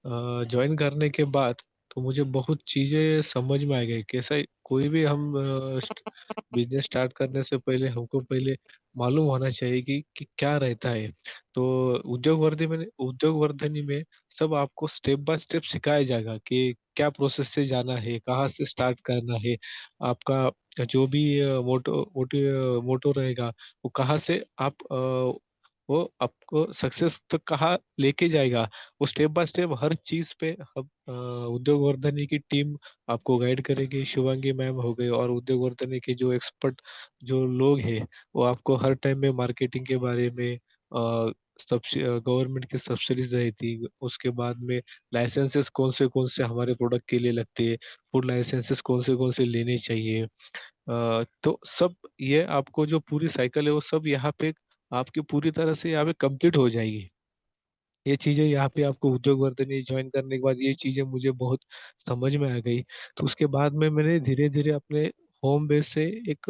ज्वाइन करने के बाद तो मुझे बहुत चीजें समझ में आ गई। कैसा कोई भी हम बिजनेस स्टार्ट करने से पहले हमको पहले मालूम होना चाहिए कि क्या रहता है। तो उद्योग वर्धनी में सब आपको स्टेप बाय स्टेप सिखाया जाएगा कि क्या प्रोसेस से जाना है, कहाँ से स्टार्ट करना है। आपका जो भी मोटो रहेगा, वो कहाँ से वो आपको सक्सेस तक कहाँ लेके जाएगा, वो स्टेप बाय स्टेप हर चीज पे हम उद्योग वर्धनी की टीम आपको गाइड करेगी। शिवांगी मैम हो गए और उद्योग वर्धनी के जो एक्सपर्ट जो लोग हैं, वो आपको हर टाइम में मार्केटिंग के बारे में, गवर्नमेंट की सब्सिडीज रही थी, उसके बाद में लाइसेंसेस कौन से हमारे प्रोडक्ट के लिए लगते हैं, फूड लाइसेंसेस कौन से लेने चाहिए। तो सब ये आपको जो पूरी साइकिल है वो सब यहाँ पे आपकी पूरी तरह से यहाँ पे कंप्लीट हो जाएगी। ये चीजें यहाँ पे आपको उद्योग वर्धनी ज्वाइन करने के बाद ये चीजें मुझे बहुत समझ में आ गई। तो उसके बाद में मैंने धीरे धीरे अपने होम बेस से एक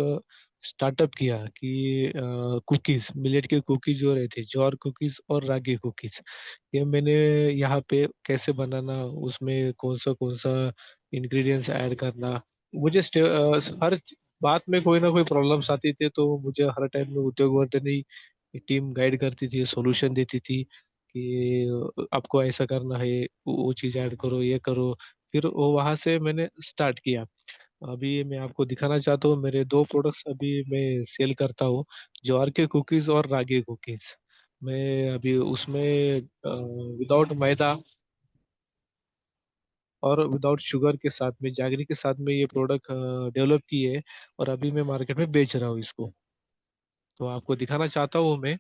स्टार्टअप किया कि कुकीज, मिलेट के कुकीज जो रहते, ज्वार कुकीज और रागी कुकीज, ये मैंने यहाँ पे कैसे बनाना, उसमें कौन सा इंग्रेडिएंट्स ऐड करना। मुझे हर बात में कोई ना कोई प्रॉब्लम्स आती थी, तो मुझे हर टाइम में उद्योग वर्धनी टीम गाइड करती थी, सॉल्यूशन देती थी कि आपको ऐसा करना है, वो चीज ऐड करो, ये करो। फिर वो वहां से मैंने स्टार्ट किया। अभी मैं आपको दिखाना चाहता हूँ, मेरे दो प्रोडक्ट्स अभी मैं सेल करता हूँ, ज्वार के कुकीज और रागी कुकीज। मैं अभी उसमें विदाउट मैदा और विदाउट शुगर के साथ में, जैगरी के साथ में ये प्रोडक्ट डेवलप किए है, और अभी मैं मार्केट में बेच रहा हूँ इसको। तो आपको दिखाना चाहता हूँ मैं,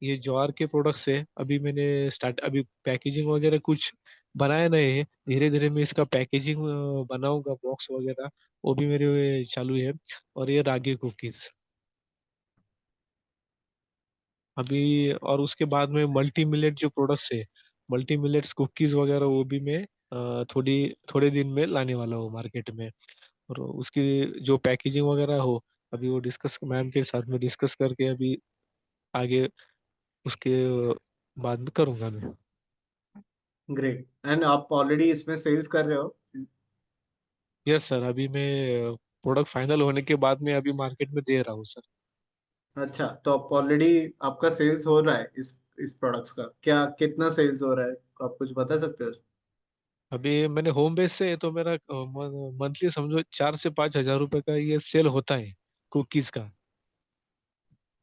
ये ज्वार के प्रोडक्ट्स है। अभी मैंने स्टार्ट, अभी पैकेजिंग वगैरह कुछ बनाया नहीं है। धीरे धीरे मैं इसका पैकेजिंग बनाऊंगा, बॉक्स वगैरह वो भी मेरे चालू है। और ये रागी कुकीज अभी, और उसके बाद में मल्टी मिलेट जो प्रोडक्ट्स है, मल्टी मिलेट्स कुकीज वगैरह वो भी मैं थोड़े दिन में लाने वाला हूँ मार्केट में। और उसकी जो पैकेजिंग वगैरह हो, अभी वो डिस्कस मैम के साथ में डिस्कस करके अभी आगे उसके बाद में करूंगा मैं। ग्रेट। एंड आप ऑलरेडी इसमें सेल्स कर रहे हो? यस सर, अभी मैं प्रोडक्ट फाइनल होने के बाद में अभी मार्केट में दे रहा हूँ सर। अच्छा, तो आप ऑलरेडी आपका सेल्स हो रहा है इस प्रोडक्ट्स का? क्या कितना सेल्स हो रहा है, आप कुछ बता सकते हो? अभी मैंने होम बेस से, तो मेरा मंथली समझो 4 से 5 हजार रुपए का ये सेल होता है कुकीज का।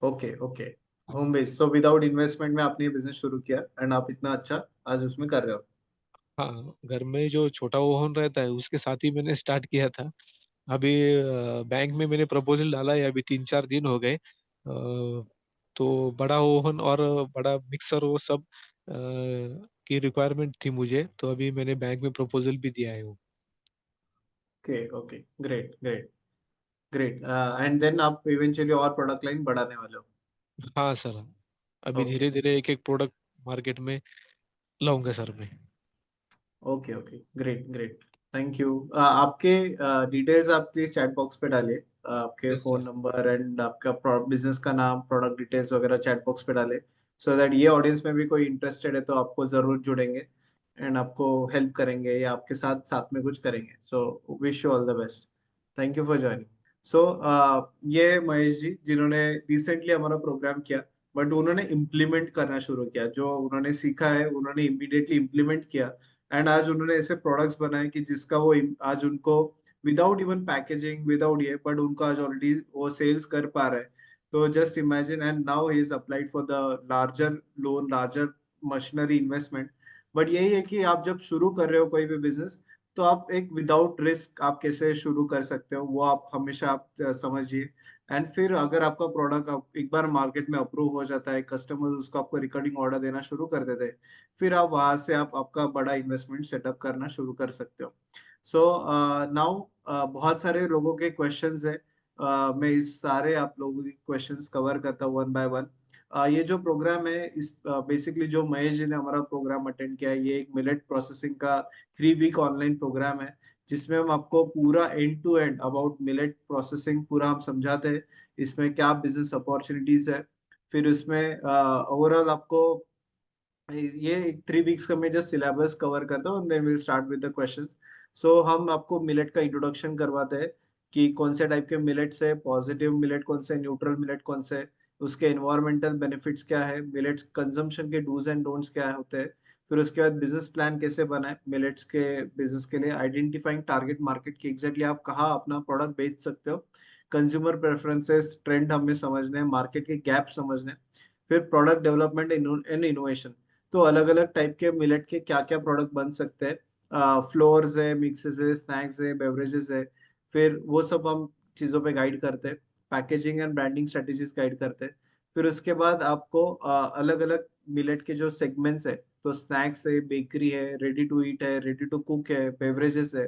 Okay okay. Home base, so without investment में आपने ये बिजनेस शुरू किया एंड आप इतना अच्छा आज उसमें कर रहे हो। हाँ, घर में जो छोटा ओवन रहता है उसके साथ ही मैंने स्टार्ट किया था। अभी बैंक में मैंने प्रपोजल डाला है, अभी 3 4 दिन हो गए। तो बड़ा ओवन और बड़ा मिक्सर वो सब की रिक्वायरमेंट थी मुझे, तो अभी मैंने बैंक में प्रपोजल भी दिया है वो। Okay okay, great great great. And then आप इवेंचुअली और प्रोडक्ट लाइन बढ़ाने वाले हो? हाँ सर, अभी ओके धीरे धीरे एक एक प्रोडक्ट मार्केट में लाऊंगा सर मैं। Okay okay, great great. Thank you. आपके डिटेल्स आप प्लीज चैट बॉक्स पे डालिए। आपके yes phone sir. Number and आपका बिजनेस का नाम, प्रोडक्ट डिटेल्स वगैरह चैट बॉक्स पे डालें, सो दैट ये ऑडियंस में भी कोई इंटरेस्टेड है तो आपको जरूर जुड़ेंगे एंड आपको हेल्प करेंगे या आपके साथ साथ में कुछ करेंगे। So wish you all the best. Thank you for joining. So ये महेश जी जिन्होंने रिसेंटली हमारा प्रोग्राम किया, बट उन्होंने इम्प्लीमेंट करना शुरू किया। जो उन्होंने सीखा है उन्होंने इमीडिएटली इम्प्लीमेंट किया एंड आज उन्होंने ऐसे प्रोडक्ट्स बनाए कि जिसका वो आज उनको विदाउट इवन पैकेजिंग, विदाउट ये, बट उनको आज ऑलरेडी वो सेल्स कर पा रहे हैं। तो just imagine, and now he is applied for the larger loan, larger machinery investment. But यही है कि आप जब शुरू कर रहे हो कोई भी बिजनेस, तो आप एक विदाउट रिस्क आप कैसे शुरू कर सकते हो वो आप हमेशा आप समझिए। एंड फिर अगर आपका प्रोडक्ट आप एक बार मार्केट में अप्रूव हो जाता है, कस्टमर उसको आपको रिकॉर्डिंग ऑर्डर देना शुरू कर देते हैं, फिर आप वहां से आप आपका बड़ा इन्वेस्टमेंट सेटअप करना शुरू कर सकते हो। सो नाउ बहुत सारे लोगों के क्वेश्चंस है। मैं इस सारे आप लोगों के क्वेश्चंस कवर करता हूँ वन बाय वन। ये जो प्रोग्राम है, इस बेसिकली जो महेश जी ने हमारा प्रोग्राम अटेंड किया है, ये एक मिलेट प्रोसेसिंग का 3 वीक ऑनलाइन प्रोग्राम है, जिसमें हम आपको पूरा end to end about millet processing पूरा हम समझाते हैं। इसमें क्या बिजनेस अपॉर्चुनिटीज है, फिर उसमें ओवरऑल आपको ये 3 वीक्स का मैं जस्ट सिलेबस कवर करता हूँ, then will start with the questions. So हम आपको मिलेट का इंट्रोडक्शन करवाते हैं कि कौन से टाइप के मिलेट्स है, पॉजिटिव मिलेट कौन से, न्यूट्रल मिलेट कौन से, उसके एनवायरमेंटल बेनिफिट्स क्या है, मिलेट्स कंजम्पशन के डूज एंड डोंट्स क्या होते हैं। फिर उसके बाद बिजनेस प्लान कैसे बनाए मिलेट्स के बिजनेस के लिए, आइडेंटिफाइंग टारगेट मार्केट की एग्जैक्टली आप कहाँ अपना प्रोडक्ट बेच सकते हो, कंज्यूमर प्रेफरेंसेस, ट्रेंड हमें समझने हैं, मार्केट के गैप समझने हैं। फिर प्रोडक्ट डेवलपमेंट एंड इनोवेशन, तो अलग अलग टाइप के मिलेट के क्या क्या प्रोडक्ट बन सकते हैं, फ्लोर्स है, मिक्सेस है, स्नैक्स है, बेवरेजेस है, फिर वो सब हम चीज़ों पे गाइड करते हैं। Packaging and branding strategies guide करते हैं। फिर उसके बाद आपको अलग अलग मिलेट के जो सेगमेंट्स है, तो स्नैक्स है, बेकरी है, रेडी टू ईट है, रेडी टू कुक है, बेवरेजेस है,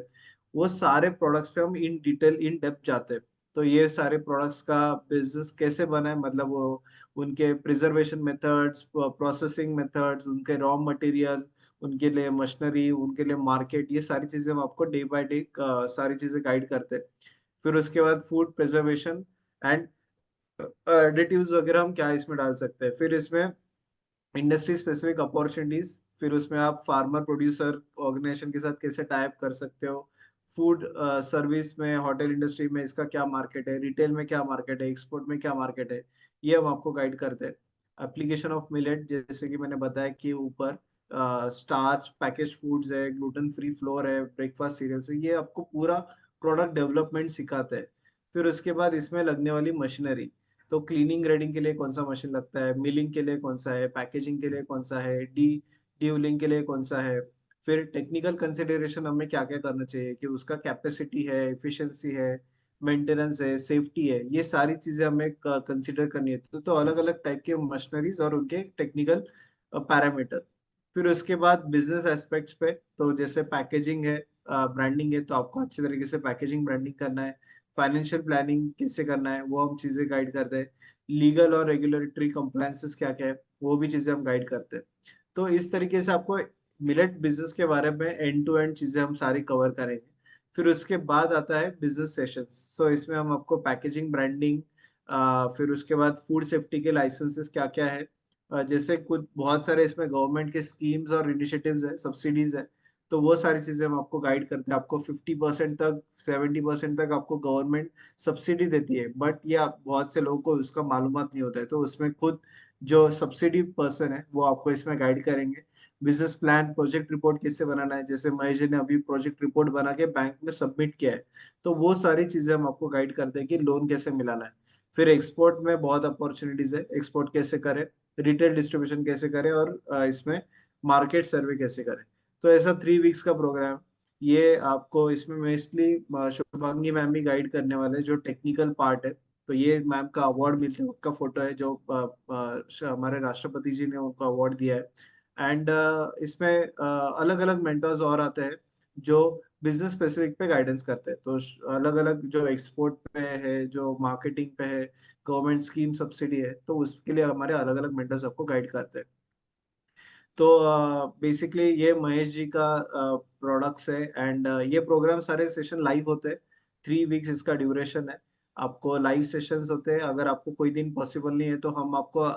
वो सारे प्रोडक्ट्स पे हम इन डिटेल इन डेप्थ जाते हैं। तो ये सारे प्रोडक्ट्स का बिजनेस कैसे बना है, मतलब वो उनके प्रिजर्वेशन मेथड्स, प्रोसेसिंग मेथड्स, उनके रॉ मटेरियल, उनके लिए मशीनरी, उनके लिए मार्केट, ये सारी चीजें हम आपको डे बाय डे सारी चीजें गाइड करते हैं। फिर उसके बाद फूड प्रिजर्वेशन एंड एडिटिव्स वगैरह हम क्या इसमें डाल सकते हैं। फिर इसमें इंडस्ट्री स्पेसिफिक अपॉर्चुनिटीज, फिर उसमें आप फार्मर प्रोड्यूसर ऑर्गेनाइजेशन के साथ कैसे टाइप कर सकते हो। फूड सर्विस में, होटल इंडस्ट्री में इसका क्या मार्केट है, रिटेल में क्या मार्केट है, एक्सपोर्ट में क्या मार्केट है, ये हम आपको गाइड करते हैं। एप्लीकेशन ऑफ मिलेट, जैसे कि मैंने बताया कि ऊपर स्टार्च पैकेज फूड्स है, ग्लूटेन फ्री फ्लोर है, ब्रेकफास्ट सीरियल्स है, ये आपको पूरा प्रोडक्ट डेवलपमेंट सिखाते हैं। फिर उसके बाद इसमें लगने वाली मशीनरी, तो क्लीनिंग ग्रेडिंग के लिए कौन सा मशीन लगता है, मिलिंग के लिए कौन सा है, पैकेजिंग के लिए कौन सा है, डीवलिंग के लिए कौन सा है। फिर टेक्निकल कंसिडरेशन हमें क्या क्या करना चाहिए कि उसका कैपेसिटी है, एफिशिएंसी है, मेंटेनेंस है, सेफ्टी है, ये सारी चीजें हमें कंसिडर करनी है। तो अलग अलग टाइप के मशीनरीज और उनके टेक्निकल पैरामीटर। फिर उसके बाद बिजनेस एस्पेक्ट्स पे, तो जैसे पैकेजिंग है, ब्रांडिंग है, तो आपको अच्छे तरीके से पैकेजिंग ब्रांडिंग करना है। फाइनेंशियल प्लानिंग कैसे करना है वो हम चीजें गाइड करते हैं। लीगल और रेगुलेटरी कंप्लायंसेस क्या क्या है वो भी चीजें हम गाइड करते हैं। तो इस तरीके से आपको मिलेट बिजनेस के बारे में एंड टू एंड चीजें हम सारी कवर करेंगे। फिर उसके बाद आता है बिजनेस सेशंस। सो इसमें हम आपको पैकेजिंग ब्रांडिंग, फिर उसके बाद फूड सेफ्टी के लाइसेंसेस क्या क्या है, जैसे कुछ बहुत सारे इसमें गवर्नमेंट के स्कीम्स और इनिशिएटिव्स है, सब्सिडीज है, तो वो सारी चीजें हम आपको गाइड करते हैं। आपको 50% तक 70% तक आपको गवर्नमेंट सब्सिडी देती है, बट ये बहुत से लोगों को उसका मालूमात नहीं होता है, तो उसमें खुद जो सब्सिडी पर्सन है वो आपको इसमें गाइड करेंगे। बिजनेस प्लान, प्रोजेक्ट रिपोर्ट कैसे बनाना है, जैसे महेश जी ने अभी प्रोजेक्ट रिपोर्ट बना के बैंक में सबमिट किया है, तो वो सारी चीजें हम आपको गाइड करते हैं कि लोन कैसे मिलाना है। फिर एक्सपोर्ट में बहुत अपॉर्चुनिटीज है, एक्सपोर्ट कैसे करें, रिटेल डिस्ट्रीब्यूशन कैसे करें, और इसमें मार्केट सर्वे कैसे करें। तो ऐसा 3 वीक्स का प्रोग्राम, ये आपको इसमें मोस्टली शुभांगी मैम भी गाइड करने वाले हैं, जो टेक्निकल पार्ट है। तो ये मैम का अवार्ड मिलते हैं, उनका फोटो है जो हमारे राष्ट्रपति जी ने उनको अवार्ड दिया है। एंड इसमें अलग अलग मेंटर्स और आते हैं जो बिजनेस स्पेसिफिक पे गाइडेंस करते हैं। तो अलग अलग जो एक्सपोर्ट पे है, जो मार्केटिंग पे है, गवर्नमेंट स्कीम सब्सिडी है, तो उसके लिए हमारे अलग अलग मेंटर्स आपको गाइड करते हैं। तो बेसिकली ये महेश जी का प्रोडक्ट्स है। एंड ये प्रोग्राम सारे सेशन लाइव होते हैं। 3 वीक्स इसका ड्यूरेशन है। आपको लाइव सेशंस होते हैं, अगर आपको कोई दिन पॉसिबल नहीं है तो हम आपको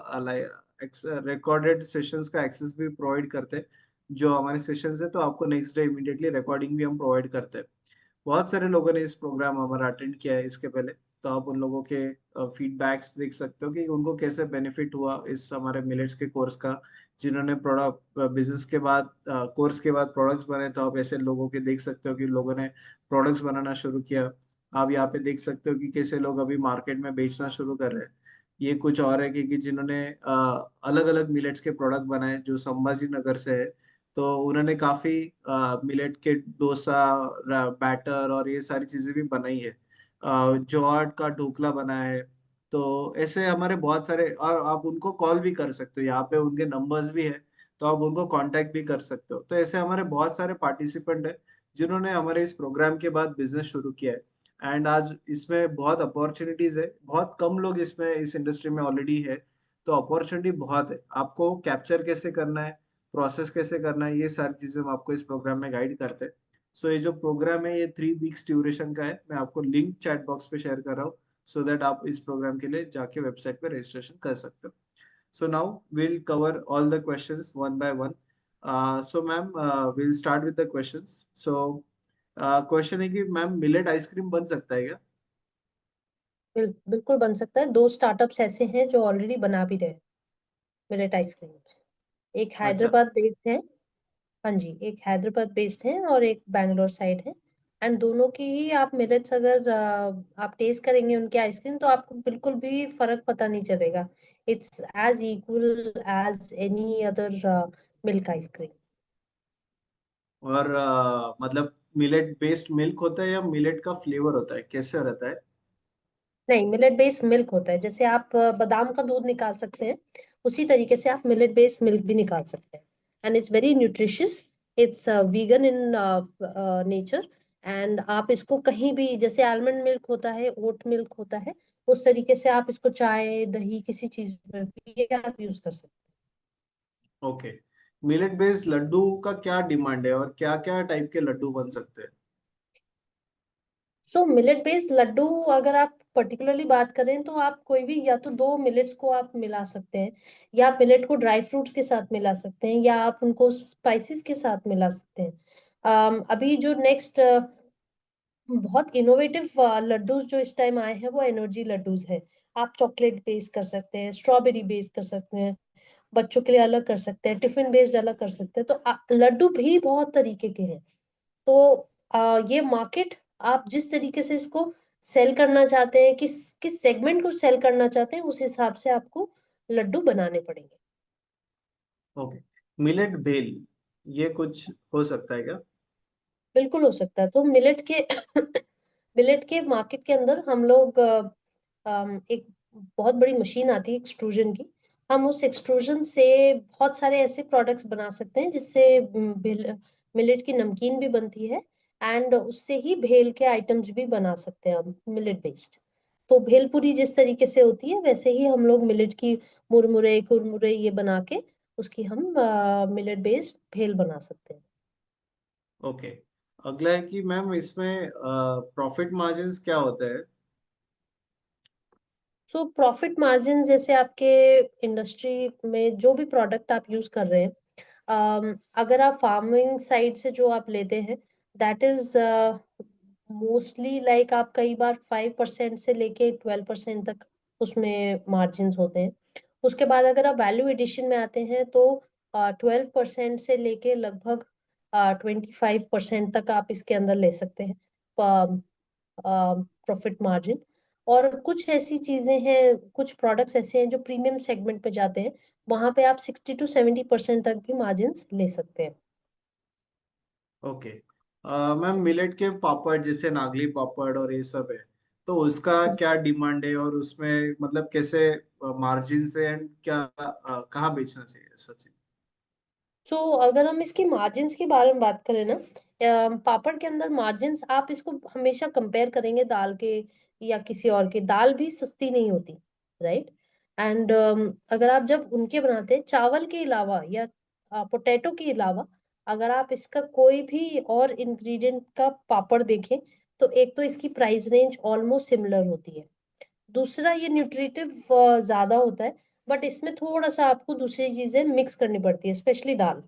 रिकॉर्डेड सेशंस का एक्सेस भी प्रोवाइड करते हैं। जो हमारे सेशंस है तो आपको नेक्स्ट डे इमीडिएटली रिकॉर्डिंग भी हम प्रोवाइड करते हैं। बहुत सारे लोगों ने इस प्रोग्राम हमारा अटेंड किया है इसके पहले, तो आप उन लोगों के फीडबैक्स देख सकते हो कि उनको कैसे बेनिफिट हुआ इस हमारे मिलेट्स के कोर्स का। जिन्होंने प्रोडक्ट बिजनेस के बाद कोर्स के बाद प्रोडक्ट्स बनाए, तो आप ऐसे लोगों के देख सकते हो कि लोगों ने प्रोडक्ट्स बनाना शुरू किया। आप यहाँ पे देख सकते हो कि कैसे लोग अभी मार्केट में बेचना शुरू कर रहे हैं। ये कुछ और है कि जिन्होंने अलग अलग मिलेट्स के प्रोडक्ट बनाए जो संभाजी नगर से है, तो उन्होंने काफी मिलेट के डोसा, बैटर और ये सारी चीजें भी बनाई है। ज्वार का ढोकला बनाया है। तो ऐसे हमारे बहुत सारे, और आप उनको कॉल भी कर सकते हो, यहाँ पे उनके नंबर्स भी है, तो आप उनको कांटेक्ट भी कर सकते हो। तो ऐसे हमारे बहुत सारे पार्टिसिपेंट है जिन्होंने हमारे इस प्रोग्राम के बाद बिजनेस शुरू किया है। एंड आज इसमें बहुत अपॉर्चुनिटीज है, बहुत कम लोग इसमें इस इंडस्ट्री में ऑलरेडी है, तो अपॉर्चुनिटी बहुत है। आपको कैप्चर कैसे करना है, प्रोसेस कैसे करना है, ये सारी चीजें हम आपको इस प्रोग्राम में गाइड करते हैं। सो ये जो प्रोग्राम है ये 3 वीक्स ड्यूरेशन का है। मैं आपको लिंक चैट बॉक्स पे शेयर कर रहा हूँ, सो दैट आप इस प्रोग्राम के लिए जाके वेबसाइट पे रजिस्ट्रेशन कर सकते हो। So now we'll cover all the questions one by one. So ma'am, we'll start with the questions. So question है कि मैम मिलेट आइसक्रीम बन सकता है क्या? बिल्कुल बन सकता है। 2 स्टार्टअप्स ऐसे हैं जो ऑलरेडी बना भी रहे हैं मिलेट आइसक्रीम। एक अच्छा। हैदराबाद बेस्ड है, हाँ जी, एक हैदराबाद बेस्ड है और एक बैंगलोर साइड है। एंड दोनों की ही आप मिलेट्स अगर आप टेस्ट करेंगे उनके आइसक्रीम, तो आपको बिल्कुल भी फर्क पता नहीं चलेगा। It's as equal as any other milk ice cream. और मतलब मिलेट बेस्ड मिल्क होता है या मिलेट का फ्लेवर होता है, कैसे रहता है? नहीं, मिलेट बेस्ड मिल्क होता है। जैसे आप बादाम का दूध निकाल सकते हैं, उसी तरीके से आप मिलेट बेस्ड मिल्क भी निकाल सकते हैं। And it's very nutritious, it's vegan in nature. And आप इसको कहीं भी, जैसे आलमंड मिल्क होता है, ओट मिल्क होता है, उस तरीके से आप इसको चाय, दही, किसी चीज में भी आप यूज कर सकते हैं। ओके। मिलेट बेस्ड लड्डू का क्या डिमांड है और क्या क्या टाइप के लड्डू बन सकते हैं? सो मिलेट बेस्ड लड्डू, अगर आप पर्टिकुलरली बात करें तो आप कोई भी, या तो 2 मिलेट्स को आप मिला सकते हैं, या आप मिलेट को ड्राई फ्रूट्स के साथ मिला सकते हैं, या आप उनको स्पाइसेस के साथ मिला सकते हैं। अभी जो नेक्स्ट बहुत इनोवेटिव लड्डूज जो इस टाइम आए हैं वो एनर्जी लड्डूज है। आप चॉकलेट बेस कर सकते हैं, स्ट्रॉबेरी बेस कर सकते हैं, बच्चों के लिए अलग कर सकते हैं, टिफिन बेस्ड अलग कर सकते हैं। तो लड्डू भी बहुत तरीके के हैं। तो ये मार्केट, आप जिस तरीके से इसको सेल करना चाहते हैं, किस किस सेगमेंट को सेल करना चाहते हैं, उस हिसाब से आपको लड्डू बनाने पड़ेंगे। ओके। मिलेट भेल, ये कुछ हो सकता है क्या? बिल्कुल हो सकता है। तो मिलेट के मिलेट के मार्केट के अंदर हम लोग एक बहुत बड़ी मशीन आती है एक्सट्रूजन की, हम उस एक्सट्रूजन से बहुत सारे ऐसे प्रोडक्ट्स बना सकते हैं जिससे मिलेट की नमकीन भी बनती है, एंड उससे ही भेल के आइटम्स भी बना सकते हैं हम मिलेट बेस्ड। तो भेलपुरी जिस तरीके से होती है वैसे ही हम लोग मिलेट की मुरमुरे कुरमुरे ये बना के उसकी हम मिलेट बेस्ड भेल बना सकते हैं। ओके। अगला है कि मैम इसमें प्रॉफिट मार्जिन्स क्या होते हैं? सो प्रॉफिट मार्जिन जैसे आपके इंडस्ट्री में जो भी प्रोडक्ट आप यूज कर रहे हैं, अगर आप फार्मिंग साइड से जो आप लेते हैं दैट इज मोस्टली लाइक आप कई बार 5% से लेके 12% तक उसमें मार्जिन होते हैं। उसके बाद अगर आप वैल्यू एडिशन में आते हैं तो 12% से लेके लगभग 25% तक आप इसके अंदर ले सकते हैं प्रॉफिट मार्जिन। और कुछ ऐसी चीजें हैं, कुछ प्रोडक्ट्स ऐसे हैं जो प्रीमियम सेगमेंट पे जाते हैं, वहां पे आप 60 to 70% तक भी मार्जिन ले सकते हैं। ओके। मैम मिलेट के पापड़ जैसे नागली पापड़ और ये सब है, तो उसका क्या डिमांड है और उसमें मतलब कैसे मार्जिन से एंड क्या कहाँ बेचना चाहिए सच? सो अगर हम इसकी मार्जिन्स के बारे में बात करें ना, पापड़ के अंदर मार्जिन्स आप इसको हमेशा कंपेयर करेंगे दाल के या किसी और के, दाल भी सस्ती नहीं होती, राइट। एंड अगर आप जब उनके बनाते हैं चावल के अलावा या पोटैटो के अलावा, अगर आप इसका कोई भी और इंग्रेडिएंट का पापड़ देखें तो एक तो इसकी प्राइस रेंज ऑलमोस्ट सिमिलर होती है, दूसरा ये न्यूट्रिटिव ज्यादा होता है, बट इसमें थोड़ा सा आपको दूसरी चीजें मिक्स करनी पड़ती है, स्पेशली दाल।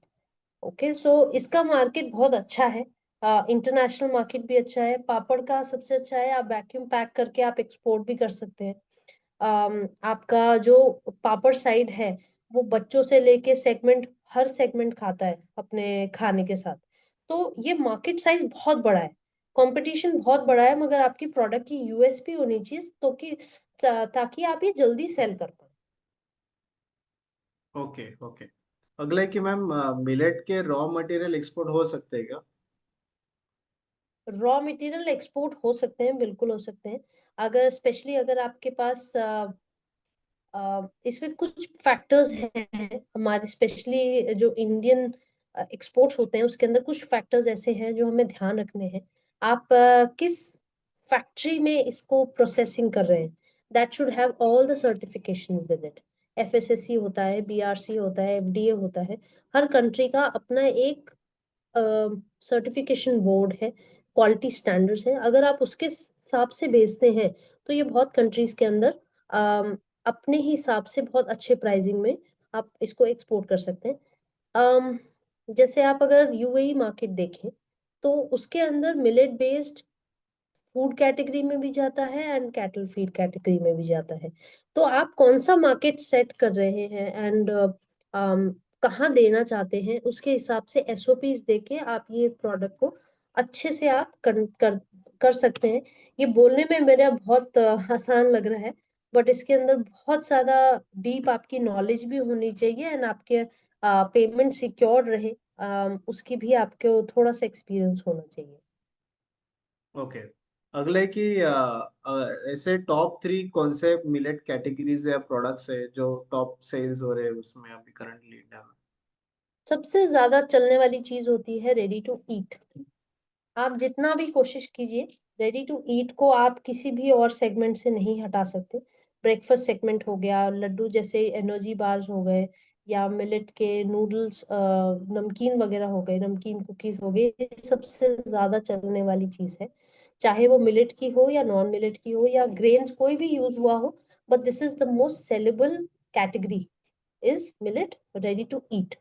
ओके, सो इसका मार्केट बहुत अच्छा है, इंटरनेशनल मार्केट भी अच्छा है। पापड़ का सबसे अच्छा है आप वैक्यूम पैक करके आप एक्सपोर्ट भी कर सकते हैं। आपका जो पापड़ साइड है वो बच्चों से लेके सेगमेंट, हर सेगमेंट खाता है अपने खाने के साथ। तो ये मार्केट साइज बहुत बड़ा है, कंपटीशन बहुत बड़ा है, मगर आपकी प्रोडक्ट की यूएसपी होनी चाहिए तो कि ताकि आप ये जल्दी सेल कर पाए। Okay okay. अगला है कि मैम मिलेट के रॉ मटेरियल एक्सपोर्ट हो सकते हैं क्या? रॉ मटेरियल एक्सपोर्ट हो सकते हैं, बिल्कुल हो सकते हैं। अगर स्पेशली अगर आपके पास इसमें कुछ फैक्टर्स हैं हमारे, स्पेशली जो इंडियन एक्सपोर्ट्स होते हैं उसके अंदर कुछ फैक्टर्स ऐसे हैं जो हमें ध्यान रखने हैं। आप किस फैक्ट्री में इसको प्रोसेसिंग कर रहे हैं, that should have all the certification with it. FSSC होता है, बीआरसी होता है, एफडीए होता है। हर कंट्री का अपना एक सर्टिफिकेशन बोर्ड है, क्वालिटी स्टैंडर्ड्स है। अगर आप उसके हिसाब से भेजते हैं तो ये बहुत कंट्रीज के अंदर अपने ही हिसाब से बहुत अच्छे प्राइसिंग में आप इसको एक्सपोर्ट कर सकते हैं। अम, जैसे आप अगर यूएई मार्केट देखें तो उसके अंदर मिलेट बेस्ड फूड कैटेगरी में भी जाता है एंड कैटल फीड कैटेगरी में भी जाता है। तो आप कौन सा मार्केट सेट कर रहे हैं एंड कहाँ देना चाहते हैं, उसके हिसाब से एसओपीज देके आप ये प्रोडक्ट को अच्छे से आप कर सकते हैं। ये बोलने में मेरा बहुत आसान लग रहा है, बट इसके अंदर बहुत ज्यादा डीप आपकी नॉलेज भी होनी चाहिए एंड आपके पेमेंट सिक्योर रहे, उसकी भी आपको थोड़ा सा एक्सपीरियंस होना चाहिए। ओके। अगला है कि ऐसे टॉप 3 कौन से मिलेट कैटेगरीज या प्रोडक्ट्स है जो टॉप सेल्स हो रहे हैं उसमें अभी करंटली इंडिया में? सबसे ज्यादा चलने वाली चीज होती है रेडी टू ईट। आप जितना भी कोशिश कीजिए, रेडी टू ईट को आप किसी भी और सेगमेंट से नहीं हटा सकते। ब्रेकफास्ट सेगमेंट हो गया, लड्डू जैसे एनर्जी बार्स हो गए, या मिलेट के नूडल्स, नमकीन वगैरह हो गए, नमकीन कुकीज हो गए, ये सबसे ज्यादा चलने वाली चीज है। चाहे वो मिलेट की हो या नॉन मिलेट की हो या ग्रेन्स कोई भी यूज हुआ हो, but this is the most saleable category is millet ready to eat.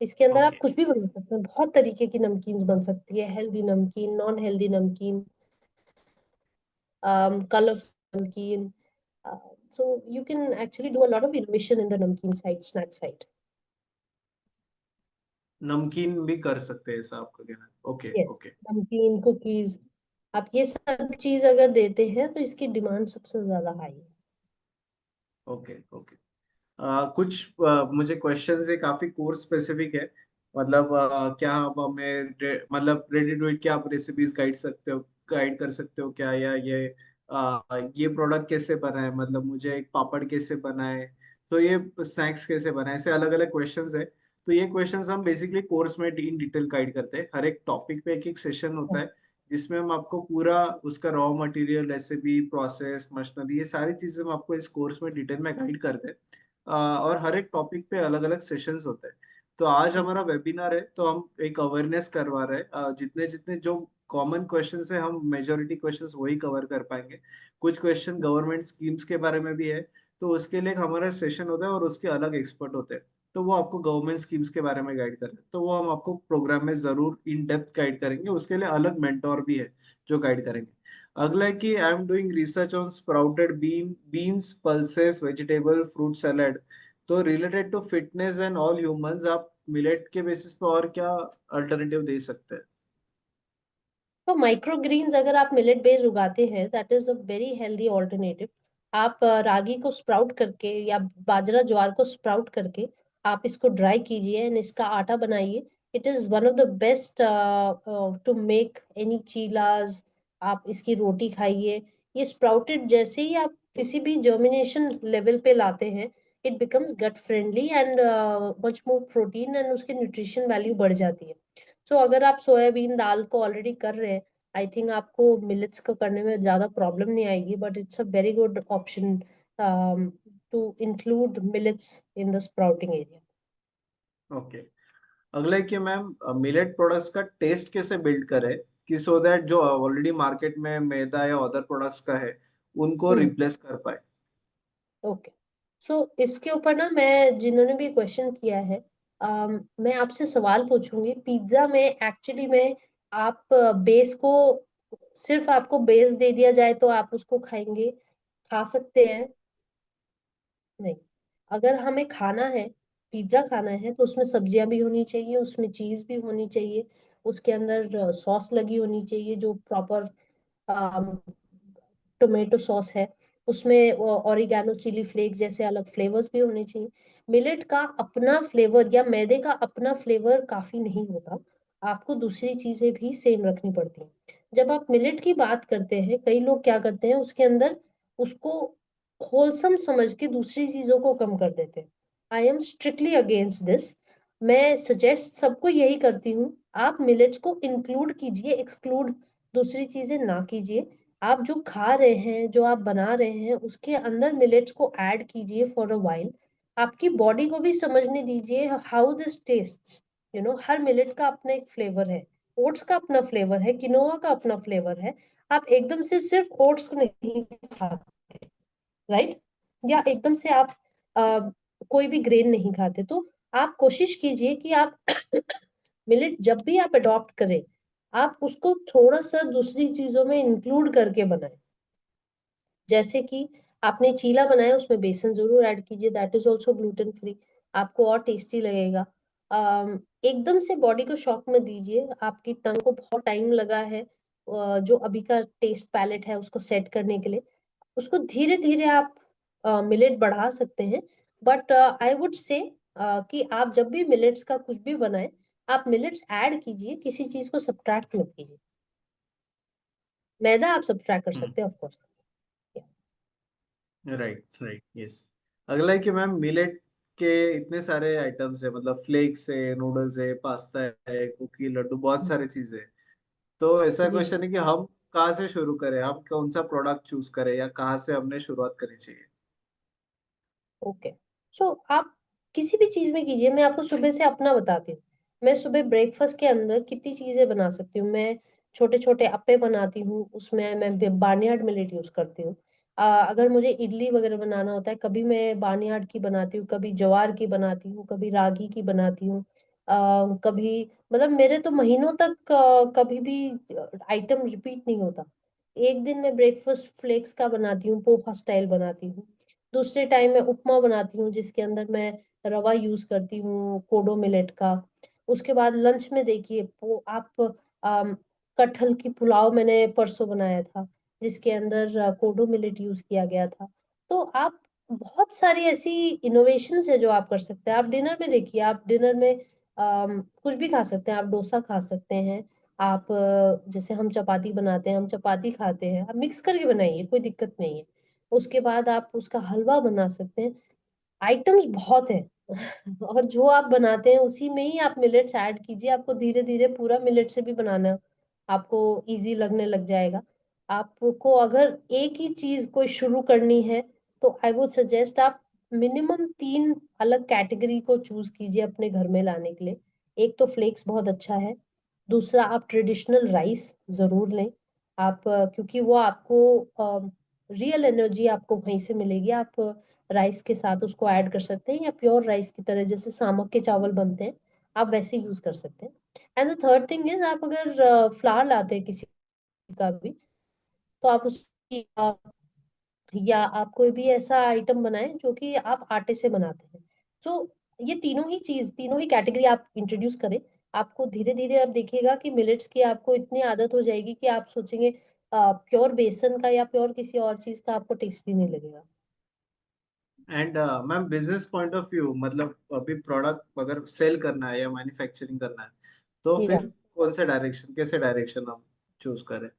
इसके अंदर आप ओके। कुछ भी बना सकते हैं, बहुत तरीके की नमकीन बन सकती है, हेल्दी नमकीन, नॉन हेल्दी नमकीन, कलरफुल नमकीन। So you can actually do a lot of innovation in the namkeen side, snack side. नमकीन भी कर सकते हैं ऐसा आपका कहना है? Okay Yes, okay. नमकीन कुकीज, आप ये सब चीज अगर देते हैं तो इसकी डिमांड सबसे ज्यादा हाई है। Okay okay. कुछ मुझे क्वेश्चंस है, काफी कोर्स स्पेसिफिक है। मतलब क्या आप हमें मतलब रेडी टू ईट की आप रेसिपीज गाइड कर सकते हो क्या, या ये प्रोडक्ट कैसे बनाए, मतलब मुझे एक पापड़ कैसे बनाए, तो ये स्नैक्स कैसे बनाए, ऐसे अलग अलग क्वेश्चंस है। तो ये क्वेश्चंस हम बेसिकली कोर्स में इन डिटेल गाइड करते हैं। हर एक टॉपिक पे एक एक सेशन होता है जिसमें हम आपको पूरा उसका raw material, recipe, process, machinery, ये सारी चीजें हम आपको इस कोर्स में डिटेल में गाइड करते हैं। और हर एक टॉपिक पे अलग अलग सेशंस होते हैं। तो आज हमारा वेबिनार है, तो हम एक अवेयरनेस करवा रहे हैं। जितने जितने जो कॉमन क्वेश्चंस है, हम मेजोरिटी क्वेश्चंस वही कवर कर पाएंगे। कुछ क्वेश्चन गवर्नमेंट स्कीम्स के बारे में भी है, तो उसके लिए एक हमारा सेशन होता है और उसके अलग एक्सपर्ट होते हैं। तो वो आपको गवर्नमेंट स्कीम्स के बारे में गाइड कर रहे हैं, तो वो हम आपको प्रोग्राम में जरूर इन डेप्थ गाइड करेंगे। उसके लिए अलग मेंटोर भी है जो गाइड करेंगे। अगला है कि I am doing research on sprouted beans, pulses, vegetable, fruit salad. तो related to fitness and all humans, आप मिलेट के बेसिस पे और क्या अल्टरनेटिव दे सकते हैं? तो माइक्रो ग्रीन्स अगर आप मिलेट बेस्ड उगाते हैं, that is a very healthy alternative. आप रागी को स्प्राउट करके या बाजरा ज्वार को स्प्राउट करके आप इसको ड्राई कीजिए एंड इसका आटा बनाइए। It is one of the best to make any चीलाज। आप इसकी रोटी खाइए। ये स्प्राउटेड जैसे ही आप किसी भी जर्मिनेशन लेवल पे लाते हैं, it becomes gut friendly and much more protein, and उसकी न्यूट्रिशन वैल्यू बढ़ जाती है। सो अगर आप सोयाबीन दाल को ऑलरेडी कर रहे हैं, आई थिंक आपको मिलेट्स को करने में ज्यादा प्रॉब्लम नहीं आएगी, but it's a very good option to include millets in the sprouting area. Okay. अगला है कि मैम मिलेट प्रोडक्ट्स का टेस्ट कैसे बिल्ड करें कि सो दैट जो ऑलरेडी मार्केट में मैदा या अदर प्रोडक्ट्स का है उनको रिप्लेस कर पाए। ओके। सो इसके ऊपर ना, मैं जिन्होंने भी क्वेश्चन किया है, मैं आपसे सवाल पूछूंगी। पिज्जा में एक्चुअली में आप बेस को, सिर्फ आपको बेस दे दिया जाए तो आप उसको खाएंगे, खा सकते हैं? नहीं। अगर हमें खाना है, पिज्जा खाना है, तो उसमें सब्जियां भी होनी चाहिए, उसमें चीज भी होनी चाहिए, उसके अंदर सॉस लगी होनी चाहिए जो प्रॉपर टोमेटो सॉस है, उसमें ऑरिगेनो, चिली फ्लेक्स जैसे अलग फ्लेवर्स भी होने चाहिए। मिलेट का अपना फ्लेवर या मैदे का अपना फ्लेवर काफी नहीं होता, आपको दूसरी चीजें भी सेम रखनी पड़ती हैं। जब आप मिलेट की बात करते हैं, कई लोग क्या करते हैं, उसके अंदर उसको होलसम समझ के दूसरी चीजों को कम कर देते हैं। I am strictly against this. मैं सजेस्ट सबको यही करती हूँ, आप मिलेट्स को इंक्लूड कीजिए, एक्सक्लूड दूसरी चीजें ना कीजिए। आप जो खा रहे हैं, जो आप बना रहे हैं, उसके अंदर मिलेट्स को ऐड कीजिए फॉर अ वाइल। आपकी बॉडी को भी समझने दीजिए हाउ दिस टेस्ट। हर मिलेट का अपना एक फ्लेवर है, ओट्स का अपना फ्लेवर है, किनोआ का अपना फ्लेवर है। आप एकदम से सिर्फ ओट्स नहीं खाते, राइट? या एकदम से आप कोई भी ग्रेन नहीं खाते, तो आप कोशिश कीजिए कि आप मिलेट जब भी आप अडॉप्ट करें, आप उसको थोड़ा सा दूसरी चीजों में इंक्लूड करके बनाएं। जैसे कि आपने चीला बनाया, उसमें बेसन जरूर ऐड कीजिए, that is also gluten free, आपको और टेस्टी लगेगा। एकदम से बॉडी को शॉक में दीजिए, आपकी टंग को बहुत टाइम लगा है जो अभी का टेस्ट पैलेट है उसको सेट करने के लिए। उसको धीरे धीरे आप मिलेट बढ़ा सकते हैं, बट आई वुड से कि आप जब भी मिलेट्स का कुछ भी बनाएं, आप मिलेट्स ऐड कीजिए, किसी चीज को सब्ट्रैक्ट मत कीजिए। मैदा आप सब्ट्रैक्ट कर सकते हैं, of course. Right, right, yes. अगला है कि मैम मिलेट के इतने सारे आइटम्स है, मतलब फ्लेक्स है, नूडल्स है, पास्ता है, कुकी, लड्डू, बहुत सारी चीजें है। तो ऐसा जी जी। क्वेश्चन है कि हम कहाँ से शुरू करें, हम कौन सा प्रोडक्ट चूज करें, या कहाँ से हमने शुरुआत करनी चाहिए? ओके। सो आप किसी भी चीज में कीजिए, मैं आपको सुबह से अपना बताती हूँ। मैं सुबह ब्रेकफास्ट के अंदर कितनी चीजें बना सकती हूँ। मैं छोटे छोटे अप्पे बनाती हूँ, उसमें मैं बार्नयार्ड मिलेट यूज करती हूँ। अगर मुझे इडली वगैरह बनाना होता है, कभी मैं बार्नयार्ड की बनाती हूँ, कभी ज्वार की बनाती हूँ, कभी रागी की बनाती हूँ। कभी, मतलब मेरे तो महीनों तक कभी भी आइटम रिपीट नहीं होता। एक दिन मैं ब्रेकफास्ट फ्लेक्स का बनाती हूँ, पोहा स्टाइल बनाती हूँ। दूसरे टाइम मैं उपमा बनाती हूँ जिसके अंदर मैं रवा यूज करती हूँ, कोडो मिलेट का। उसके बाद लंच में देखिए, आप कटहल की पुलाव मैंने परसों बनाया था, जिसके अंदर कोडो मिलेट यूज किया गया था। तो आप बहुत सारी ऐसी इनोवेशंस है जो आप कर सकते हैं। आप डिनर में देखिए, आप डिनर में कुछ भी खा सकते हैं। आप डोसा खा सकते हैं, आप जैसे हम चपाती बनाते हैं, हम चपाती खाते हैं, आप मिक्स करके बनाइए, कोई दिक्कत नहीं है। उसके बाद आप उसका हलवा बना सकते हैं। आइटम्स बहुत है और जो आप बनाते हैं उसी में ही आप मिलेट्स ऐड कीजिए, आपको धीरे धीरे पूरा मिलेट से भी बनाना आपको इजी लगने लग जाएगा। आपको अगर एक ही चीज कोई शुरू करनी है तो आई वुड सजेस्ट आप मिनिमम 3 अलग कैटेगरी को चूज कीजिए अपने घर में लाने के लिए। एक तो फ्लेक्स बहुत अच्छा है, दूसरा आप ट्रेडिशनल राइस जरूर लें आप, क्योंकि वो आपको रियल एनर्जी आपको वहीं से मिलेगी। आप राइस के साथ उसको ऐड कर सकते हैं या प्योर राइस की तरह जैसे सामक के चावल बनते हैं आप वैसे यूज कर सकते हैं। And the third thing is आप अगर फ्लावर लाते हैं किसी का भी तो आप उसकी या आप कोई भी ऐसा आइटम बनाएं जो कि आप आटे से बनाते हैं। तो ये तीनों ही कैटेगरी आप इंट्रोड्यूस करें। आपको धीरे धीरे अब देखिएगा कि मिलेट्स की आपको इतनी आदत हो जाएगी कि आप सोचेंगे प्योर बेसन का या प्योर किसी और चीज का आपको टेस्ट ही नहीं लगेगा। And ma'am business point of view, मतलब अभी प्रोडक्ट अगर सेल करना है या मैन्युफैक्चरिंग करना है तो या फिर कौन से डायरेक्शन, कैसे डायरेक्शन हम चूज करें?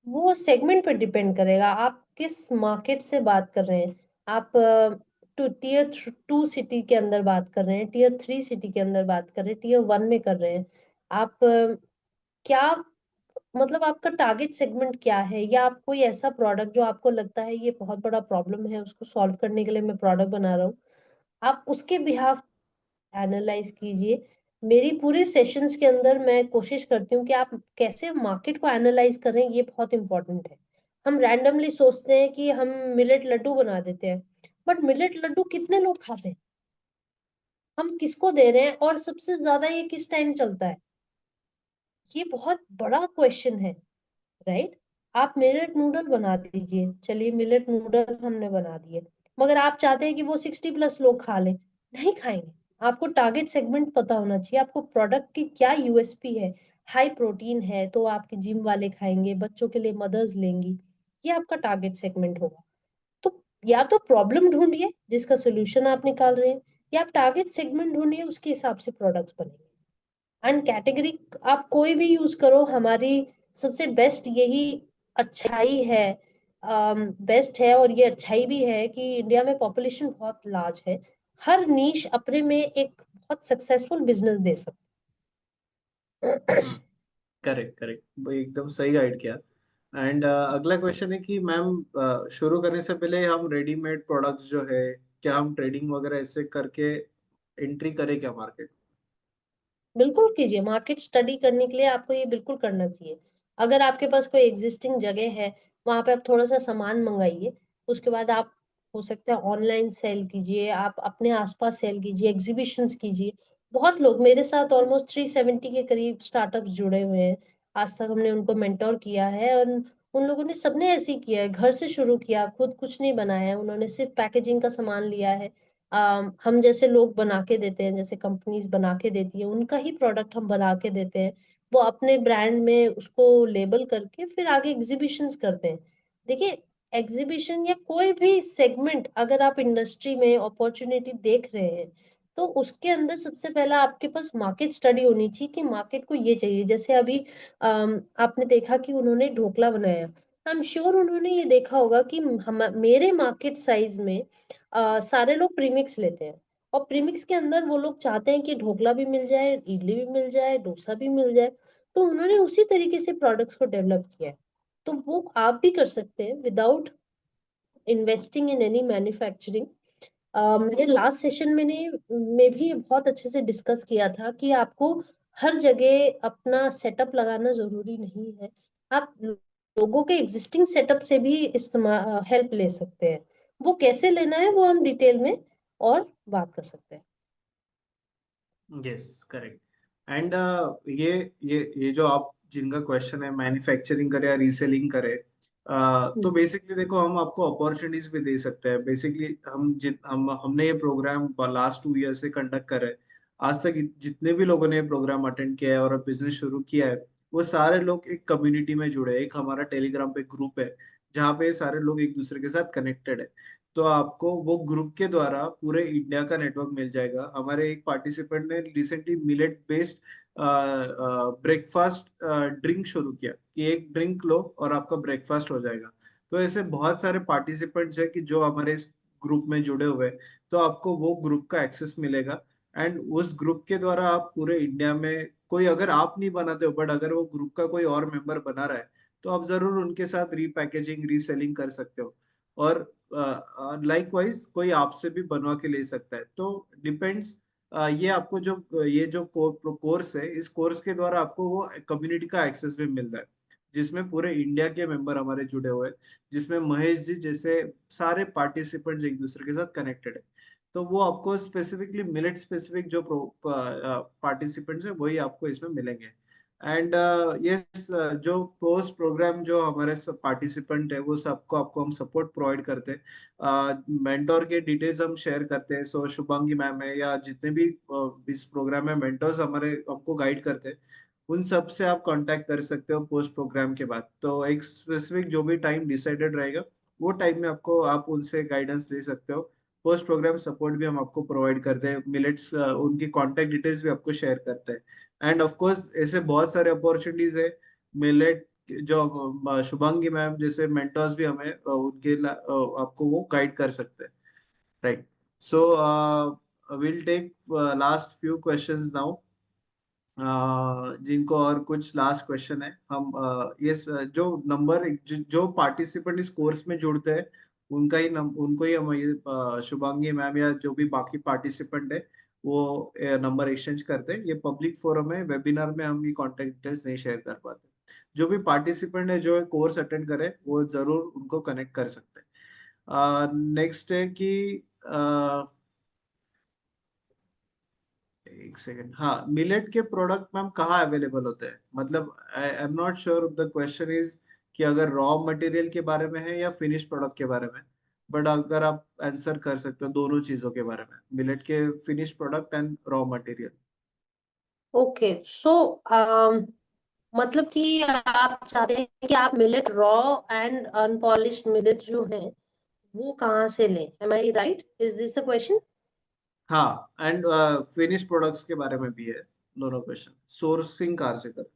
वो सेगमेंट पे डिपेंड करेगा आप किस मार्केट से बात कर रहे हैं। आप टीयर 2 सिटी के अंदर बात कर रहे हैं, टीयर 3 सिटी के अंदर बात कर रहे हैं, टीयर 1 में कर रहे हैं। आप क्या मतलब आपका टारगेट सेगमेंट क्या है, या आप कोई ऐसा प्रोडक्ट जो आपको लगता है ये बहुत बड़ा प्रॉब्लम है उसको सॉल्व करने के लिए मैं प्रोडक्ट बना रहा हूँ, आप उसके बिहाफ एनालाइज कीजिए। मेरी पूरे सेशंस के अंदर मैं कोशिश करती हूँ कि आप कैसे मार्केट को एनालाइज करें, ये बहुत इंपॉर्टेंट है। हम रैंडमली सोचते हैं कि हम मिलेट लड्डू बना देते हैं, बट मिलेट लड्डू कितने लोग खाते हैं, हम किसको दे रहे हैं, और सबसे ज्यादा ये किस टाइम चलता है, ये बहुत बड़ा क्वेश्चन है। राइट। आप मिलेट नूडल बना दीजिए, चलिए मिलेट नूडल हमने बना दिए, मगर आप चाहते हैं कि वो 60+ लोग खा लें, नहीं खाएंगे। आपको टारगेट सेगमेंट पता होना चाहिए, आपको प्रोडक्ट की क्या यूएसपी है। हाई प्रोटीन है तो आपके जिम वाले खाएंगे, बच्चों के लिए मदर्स लेंगी, ये आपका टारगेट सेगमेंट होगा। तो या तो प्रॉब्लम ढूंढिए जिसका सोल्यूशन आप निकाल रहे हैं, या आप टारगेट सेगमेंट ढूंढिए उसके हिसाब से प्रोडक्ट्स बनेंगे। एंड कैटेगरी आप कोई भी यूज करो, हमारी सबसे बेस्ट यही अच्छाई है, बेस्ट है, और ये अच्छाई भी है कि इंडिया में पॉपुलेशन बहुत लार्ज है, हर नीश अपने में एक बहुत सक्सेसफुल बिजनेस दे सकते हैं। करेक्ट करेक्ट, वो एकदम सही गाइड किया। एंड अगला क्वेश्चन है कि मैम शुरू करने से पहले हम रेडीमेड प्रोडक्ट्स जो है, क्या हम ट्रेडिंग वगैरह ऐसे करके एंट्री करें क्या मार्केट? बिल्कुल कीजिए, मार्केट स्टडी करने के लिए आपको ये बिल्कुल करना चाहिए। अगर आपके पास कोई एग्जिस्टिंग जगह है वहां पे आप थोड़ा सा सामान मंगाइए, उसके बाद आप हो सकता है ऑनलाइन सेल कीजिए, आप अपने आसपास सेल कीजिए, एग्जीबिशंस कीजिए। बहुत लोग मेरे साथ ऑलमोस्ट 370 के करीब स्टार्टअप्स जुड़े हुए हैं, आज तक हमने उनको मेंटोर किया है, और उन लोगों ने सबने ऐसे ही किया है, घर से शुरू किया, खुद कुछ नहीं बनाया है, उन्होंने सिर्फ पैकेजिंग का सामान लिया है। हम जैसे लोग बना के देते हैं, जैसे कंपनीज बना के देती है उनका ही प्रोडक्ट हम बना के देते हैं, वो अपने ब्रांड में उसको लेबल करके फिर आगे एग्जीबिशंस करते हैं। देखिए, एग्जीबिशन या कोई भी सेगमेंट अगर आप इंडस्ट्री में अपॉर्चुनिटी देख रहे हैं तो उसके अंदर सबसे पहला आपके पास मार्केट स्टडी होनी चाहिए कि मार्केट को ये चाहिए। जैसे अभी आपने देखा कि उन्होंने ढोकला बनाया, आई एम श्योर उन्होंने ये देखा होगा कि हम मेरे मार्केट साइज में सारे लोग प्रीमिक्स लेते हैं, और प्रीमिक्स के अंदर वो लोग चाहते हैं कि ढोकला भी मिल जाए, इडली भी मिल जाए, डोसा भी मिल जाए। तो उन्होंने उसी तरीके से प्रोडक्ट्स को डेवलप किया है। तो वो आप भी कर सकते हैं without investing in any manufacturing. मेरे लास्ट सेशन में भी बहुत अच्छे से डिस्कस किया था कि आपको हर जगह अपना सेटअप लगाना जरूरी नहीं है। आप लोगों के एग्जिस्टिंग सेटअप से भी इस्तेमाल हेल्प ले सकते हैं। वो कैसे लेना है वो हम डिटेल में और बात कर सकते हैं। Yes correct. एंड ये जो आप जिनका क्वेश्चन है मैन्युफैक्चरिंग करे या रीसेलिंग करे, तो हम्म, बेसिकली देखो हम आपको अपॉर्चुनिटीज भी दे सकते हैं। बेसिकली हमने ये प्रोग्राम लास्ट 2 ईयर से कंडक्ट कर रहे हैं। आज तक जितने भी लोगों ने ये प्रोग्राम अटेंड किया है और बिजनेस शुरू किया है, वो सारे लोग एक कम्युनिटी में जुड़े हैं। एक हमारा टेलीग्राम पे ग्रुप है जहाँ पे सारे लोग एक दूसरे के साथ कनेक्टेड है। तो आपको वो ग्रुप के द्वारा पूरे इंडिया का नेटवर्क मिल जाएगा। हमारे एक पार्टिसिपेंट ने recently millet based breakfast drink शुरू किया कि एक ड्रिंक लो और आपका ब्रेकफास्ट हो जाएगा। तो ऐसे बहुत सारे पार्टिसिपेंट्स हैं कि जो हमारे इस ग्रुप में जुड़े हुए हैं, तो आपको वो ग्रुप का एक्सेस मिलेगा। एंड उस ग्रुप के द्वारा आप पूरे इंडिया में कोई, अगर आप नहीं बनाते हो बट अगर वो ग्रुप का कोई और मेंबर बना रहा है, तो आप जरूर उनके साथ रीपैकेजिंग रीसेलिंग कर सकते हो। और लाइकवाइज कोई आपसे भी बनवा के ले सकता है। तो डिपेंड्स, ये आपको जो ये जो कोर्स है, इस कोर्स के द्वारा आपको वो कम्युनिटी का एक्सेस भी मिल रहा है, जिसमें पूरे इंडिया के मेंबर हमारे जुड़े हुए हैं, जिसमें महेश जी जैसे सारे पार्टिसिपेंट्स एक दूसरे के साथ कनेक्टेड है। तो वो आपको स्पेसिफिकली मिलेट स्पेसिफिक जो पार्टिसिपेंट्स है वही आपको इसमें मिलेंगे। एंड ये जो पोस्ट प्रोग्राम जो हमारे सब पार्टिसिपेंट है वो सबको आपको हम सपोर्ट प्रोवाइड करते हैं। मेंटोर के डिटेल्स हम शेयर करते हैं। सो शुभांगी मैम है या जितने भी इस प्रोग्राम में मेंटर्स हमारे आपको गाइड करते हैं, उन सब से आप कांटेक्ट कर सकते हो पोस्ट प्रोग्राम के बाद। तो एक स्पेसिफिक जो भी टाइम डिसाइडेड रहेगा, वो टाइम में आपको आप उनसे गाइडेंस ले सकते हो। पोस्ट प्रोग्राम सपोर्ट भी हम आपको प्रोवाइड करते हैं। मिलेट्स उनकी कांटेक्ट डिटेल्स भी आपको शेयर करते हैं। एंड ऑफ कोर्स ऐसे बहुत सारे अपॉर्चुनिटीज है। मिलेट जो शुभांगी मैम जैसे मेंटर्स भी हमें आपको वो गाइड कर सकते हैं। Right. So will take last few questions now. जिनको और कुछ लास्ट क्वेश्चन है, हम ये जो नंबर जो पार्टिसिपेंट इस कोर्स में जुड़ते हैं, उनको ही हम ये शुभांगी मैम या जो भी बाकी पार्टिसिपेंट है वो नंबर एक्सचेंज करते हैं। ये पब्लिक फोरम है, वेबिनार में हम ये कॉन्टेक्ट डिटेल्स नहीं शेयर कर पाते। जो भी पार्टिसिपेंट है जो कोर्स अटेंड करे वो जरूर उनको कनेक्ट कर सकते हैं। नेक्स्ट है कि एक सेकेंड, हाँ, मिलेट के प्रोडक्ट मैम कहाँ अवेलेबल होते हैं? मतलब I am not sure the question is कि अगर रॉ मटेरियल के बारे में है या फिनिश प्रोडक्ट के बारे में। बट अगर आप आंसर कर सकते हो दोनों चीजों के बारे में, मिलेट के finish product and raw material. Okay, so मतलब कि आप चाहते हैं कि आप millet raw and unpolished millet जो है वो कहाँ से लें? Am I right? Is this the question? हाँ, एंड फिनिश प्रोडक्ट्स के बारे में भी है। दोनों क्वेश्चन सोर्सिंग कहाँ से कर।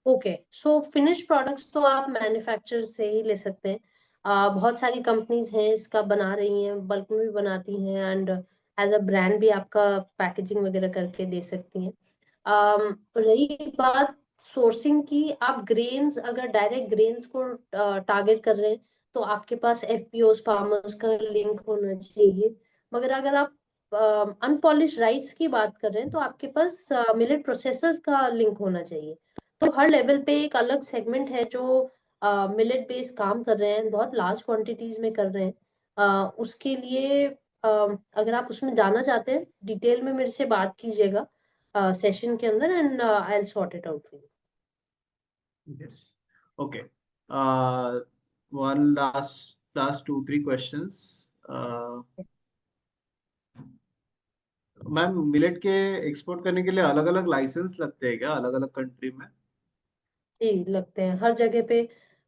ओके, सो फिनिश प्रोडक्ट्स तो आप मैन्युफैक्चरर से ही ले सकते हैं। बहुत सारी कंपनीज हैं इसका बना रही हैं, बल्क में भी बनाती हैं एंड एज अ ब्रांड भी आपका पैकेजिंग वगैरह करके दे सकती हैं। रही बात सोर्सिंग की, आप ग्रेन्स अगर डायरेक्ट ग्रेन्स को टारगेट कर रहे हैं तो आपके पास एफपीओ फार्मर्स का लिंक होना चाहिए। मगर अगर आप अनपॉलिश राइस की बात कर रहे हैं तो आपके पास मिलेट प्रोसेसर्स का लिंक होना चाहिए। तो हर लेवल पे एक अलग सेगमेंट है जो मिलेट बेस्ड काम कर रहे हैं, बहुत लार्ज क्वांटिटीज में कर रहे हैं। उसके लिए अगर आप उसमें जाना चाहते हैं डिटेल में मेरे से बात कीजिएगा सेशन के अंदर and I will sort it out for you. Yes, okay. One last 2-3 questions. Ma'am, millet के एक्सपोर्ट करने के लिए अलग अलग लाइसेंस लगते हैं क्या अलग अलग कंट्री में? जी लगते हैं हर जगह पे।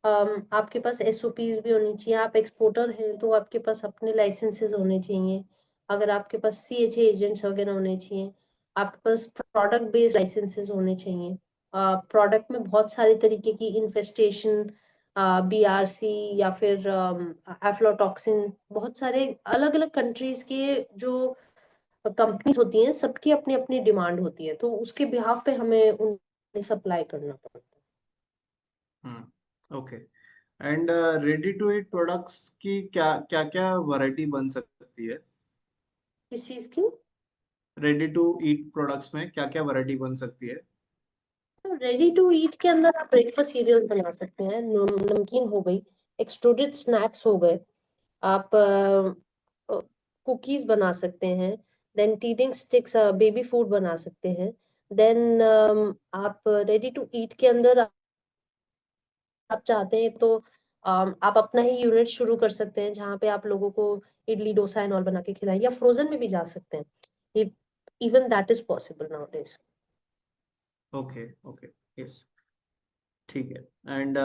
आपके पास एसओपीज भी होनी चाहिए। आप एक्सपोर्टर हैं तो आपके पास अपने लाइसेंसेस होने चाहिए। अगर आपके पास सीएचए एजेंट्स वगैरह होने चाहिए। आपके पास प्रोडक्ट बेस्ड लाइसेंसेस होने चाहिए। प्रोडक्ट में बहुत सारे तरीके की इन्फेस्टेशन, बीआरसी या फिर एफ्लोटॉक्सिन, बहुत सारे अलग अलग कंट्रीज के जो कंपनीज होती हैं सबकी अपनी अपनी डिमांड होती है, तो उसके बिहाफ पे हमें उन्हें सप्लाई करना पड़ता है। Okay. And ready to eat products की क्या क्या क्या वैरायटी बन सकती है? किस चीज की? रेडी टू ईट प्रोडक्ट्स में क्या क्या वैरायटी बन सकती है? रेडी टू ईट के अंदर आप ब्रेकफास्ट सीरियल बना सकते हैं, नमकीन हो गई, एक्सट्रूडेड स्नैक्स हो गए, आप कुकीज बना सकते हैं, then teething sticks baby food बना सकते हैं। देन आप रेडी टू ईट के अंदर आप चाहते हैं तो आप अपना ही यूनिट शुरू कर सकते हैं जहाँ पे आप लोगों को इडली डोसा एंड ऑल बना के खिलाएं, या फ्रोजन में भी जा सकते हैं। Even that is possible now days. Okay, okay, yes, ठीक है। एंड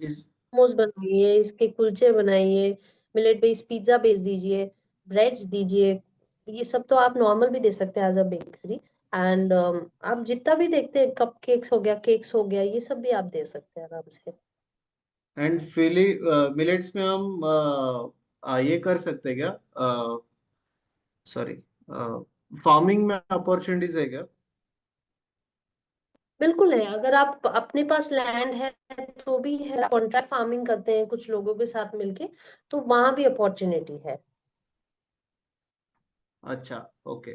इस मोमोज बनाइए, इसके कुलचे बनाइए, मिलेट बेस्ड पिज्जा बेच दीजिए, ब्रेड्स दीजिए। ये सब तो आप नॉर्मल भी दे सकते हैं एज अ बेकरी। एंड आप जितना भी देखते हैं, कप केक्स हो गया, केक्स हो गया, ये सब भी आप दे सकते हैं आराम से। एंड फिली मिलेट्स में हम ये कर सकते हैं क्या? सॉरी, फार्मिंग में अपॉर्चुनिटीज है क्या? बिल्कुल है, अगर आप अपने पास लैंड है तो भी है, कॉन्ट्रैक्ट फार्मिंग करते हैं कुछ लोगों के साथ मिलके, तो वहां भी अपॉर्चुनिटी है। अच्छा, ओके,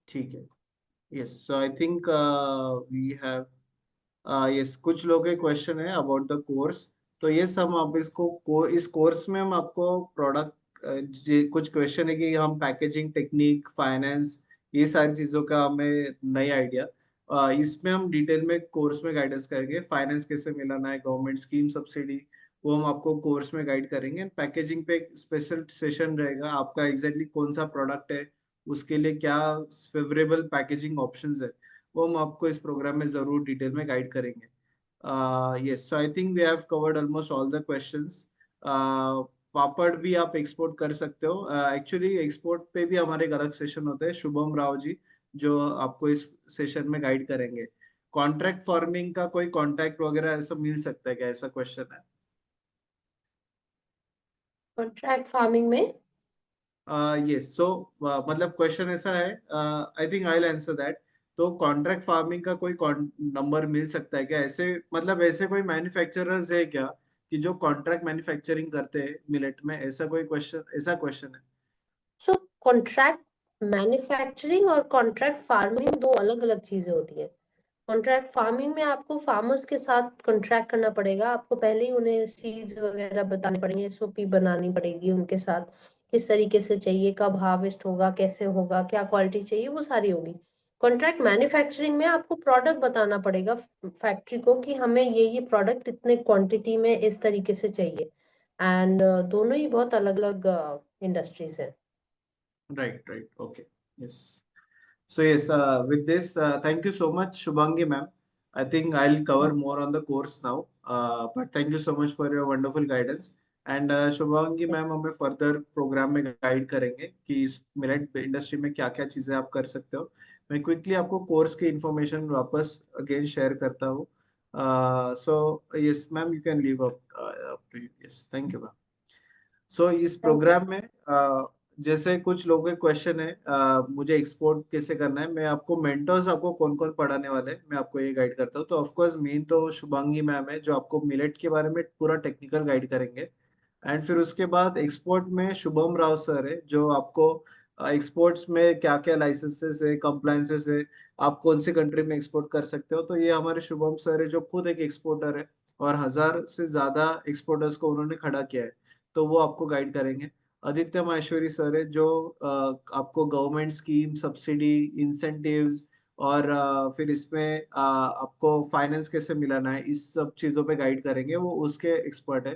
ठीक है। Yes, so I think we have, yes, कुछ लोगों के क्वेश्चन है अबाउट द कोर्स। तो ये सब आप इस कोर्स में हम आपको प्रोडक्ट, कुछ क्वेश्चन है कि हम पैकेजिंग टेक्निक, फाइनेंस, ये सारी चीजों का हमें नई आइडिया, इसमें हम डिटेल में कोर्स में गाइडेंस करेंगे। फाइनेंस कैसे मिलाना है, गवर्नमेंट स्कीम, सब्सिडी, वो हम आपको कोर्स में गाइड करेंगे। पैकेजिंग पे एक स्पेशल सेशन रहेगा, आपका एग्जैक्टली कौन सा प्रोडक्ट है, उसके लिए क्या फेवरेबल पैकेजिंग ऑप्शंस है, वो हम आपको इस प्रोग्राम में जरूर डिटेल में गाइड करेंगे। Yes, so I think we have covered almost all the questions. Papad भी आप एक्सपोर्ट कर सकते हो। एक्चुअली एक्सपोर्ट पे भी हमारे एक अलग सेशन होते हैं, शुभम राव जी जो आपको इस सेशन में गाइड करेंगे। कॉन्ट्रैक्ट फार्मिंग का कोई कॉन्ट्रैक्ट वगैरह ऐसा मिल सकता है क्या, ऐसा क्वेश्चन है? कॉन्ट्रैक्ट फार्मिंग में यस, सो मतलब क्वेश्चन ऐसा है, I think I will answer that. तो कॉन्ट्रैक्ट फार्मिंग का कोई नंबर मिल सकता है क्या, ऐसे मतलब ऐसे कोई मैन्युफैक्चरर्स है क्या कि जो कॉन्ट्रैक्ट मैन्युफैक्चरिंग करते हैं मिलेट में, ऐसा कोई क्वेश्चन, ऐसा क्वेश्चन है? सो कॉन्ट्रैक्ट मैन्युफैक्चरिंग और कॉन्ट्रैक्ट फार्मिंग दो अलग अलग चीजें होती है। कॉन्ट्रैक्ट फार्मिंग में आपको फार्मर्स के साथ कॉन्ट्रैक्ट करना पड़ेगा, आपको पहले ही उन्हें सीड्स वगैरह बताने पड़ेंगे, एसओपी बनानी पड़ेगी उनके साथ, किस तरीके से चाहिए, कब हार्वेस्ट होगा, कैसे होगा, क्या क्वालिटी चाहिए, वो सारी होगी। कॉन्ट्रैक्ट मैन्युफैक्चरिंग में आपको प्रोडक्ट बताना पड़ेगा फैक्ट्री को कि हमें ये प्रोडक्ट इतने क्वांटिटी में इस तरीके से चाहिए। एंड दोनों ही बहुत अलग अलग इंडस्ट्रीज है। Right, right, okay, yes. So yes, with this, thank you so much, Shubhangi ma'am. I think I'll cover more on the course now. But thank you so much for your wonderful guidance. And Shubhangi ma'am हमें further program में guide करेंगे कि इस मिलेट इंडस्ट्री में क्या क्या चीजें आप कर सकते हो। मैं क्विकली आपको कोर्स की इंफॉर्मेशन वापस अगेन शेयर करता हूँ। So yes ma'am, you can leave up to you. Yes, thank you ma'am. सो इस थैंक यू। प्रोग्राम में जैसे कुछ लोगों के क्वेश्चन है, मुझे एक्सपोर्ट कैसे करना है, मैं आपको मेंटर्स आपको कौन कौन पढ़ाने वाले हैं मैं आपको ये गाइड करता हूँ। तो ऑफ कोर्स मेन तो शुभांगी मैम है जो आपको मिलेट के बारे में पूरा टेक्निकल गाइड करेंगे। एंड फिर उसके बाद एक्सपोर्ट में शुभम राव सर है जो आपको एक्सपोर्ट्स में क्या क्या लाइसेंसेस है, कंप्लायंसेस है, आप कौन सी कंट्री में एक्सपोर्ट कर सकते हो। तो ये हमारे शुभम सर है जो खुद एक एक्सपोर्टर है और 1000 से ज्यादा एक्सपोर्टर्स को उन्होंने खड़ा किया है, तो वो आपको गाइड करेंगे। आदित्य माहेश्वरी सर है जो आपको गवर्नमेंट स्कीम, सब्सिडी, इंसेंटिव्स और फिर इसमें आपको फाइनेंस कैसे मिलाना है, इस सब चीजों पे गाइड करेंगे, वो उसके एक्सपर्ट है।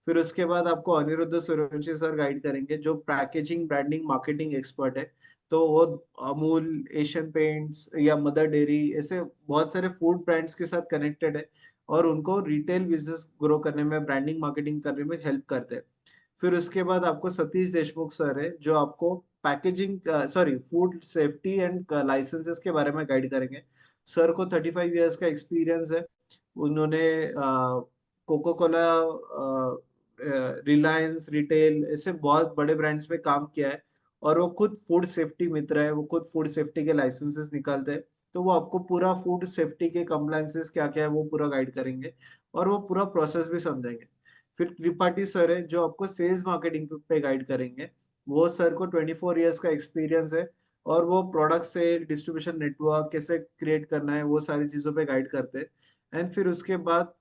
फिर उसके बाद आपको अनिरुद्ध सूर्यवंशी सर गाइड करेंगे जो पैकेजिंग, ब्रांडिंग, मार्केटिंग एक्सपर्ट है। तो वो अमूल, एशियन पेंट्स या मदर डेयरी ऐसे बहुत सारे फूड ब्रांड्स के साथ कनेक्टेड है और उनको रिटेल बिजनेस ग्रो करने में, ब्रांडिंग, मार्केटिंग करने में हेल्प करते हैं। फिर उसके बाद आपको सतीश देशमुख सर है जो आपको packaging, sorry, food safety and licences के बारे में गाइड करेंगे। सर को 35 इयर्स का एक्सपीरियंस है। उन्होंने कोको कोला, रिलायंस रिटेल, ऐसे बहुत बड़े ब्रांड्स में काम किया है और वो खुद फूड सेफ्टी मित्र है, वो खुद फूड सेफ्टी के लाइसेंसेस निकालते हैं। तो वो आपको पूरा फूड सेफ्टी के कंप्लायंसेस क्या क्या है वो पूरा गाइड करेंगे और वो पूरा प्रोसेस भी समझेंगे। फिर त्रिपाठी सर है जो आपको सेल्स मार्केटिंग पे गाइड करेंगे। वो सर को 24 इयर्स का एक्सपीरियंस है और वो प्रोडक्ट सेल, डिस्ट्रीब्यूशन नेटवर्क कैसे क्रिएट करना है वो सारी चीजों पे गाइड करते हैं। एंड फिर उसके बाद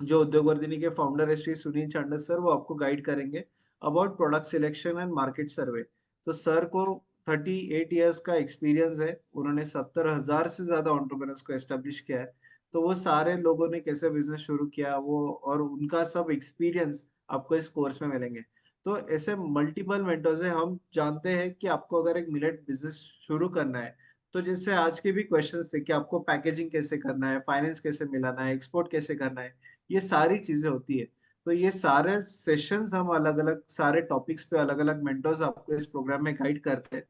जो उद्योग वर्धिनी के फाउंडर है श्री सुनील चांडक सर, वो आपको गाइड करेंगे about product selection and market सर्वे। तो सर को 38 इयर्स का एक्सपीरियंस है, उन्होंने 70,000 से ज्यादा एंटरप्रेन्योर्स को एस्टेब्लिश किया है। तो वो सारे लोगों ने कैसे बिजनेस शुरू किया वो और उनका सब एक्सपीरियंस आपको इस कोर्स में मिलेंगे। तो ऐसे मल्टीपल मेंटर्स है। हम जानते हैं कि आपको अगर एक मिलेट बिजनेस शुरू करना है, तो जैसे आज के भी क्वेश्चंस थे कि आपको पैकेजिंग कैसे करना है, फाइनेंस कैसे मिलाना है, एक्सपोर्ट कैसे करना है, ये सारी चीजें होती है। तो ये सारे सेशंस हम अलग अलग सारे टॉपिक्स पे अलग अलग मेंटर्स आपको इस प्रोग्राम में गाइड करते हैं।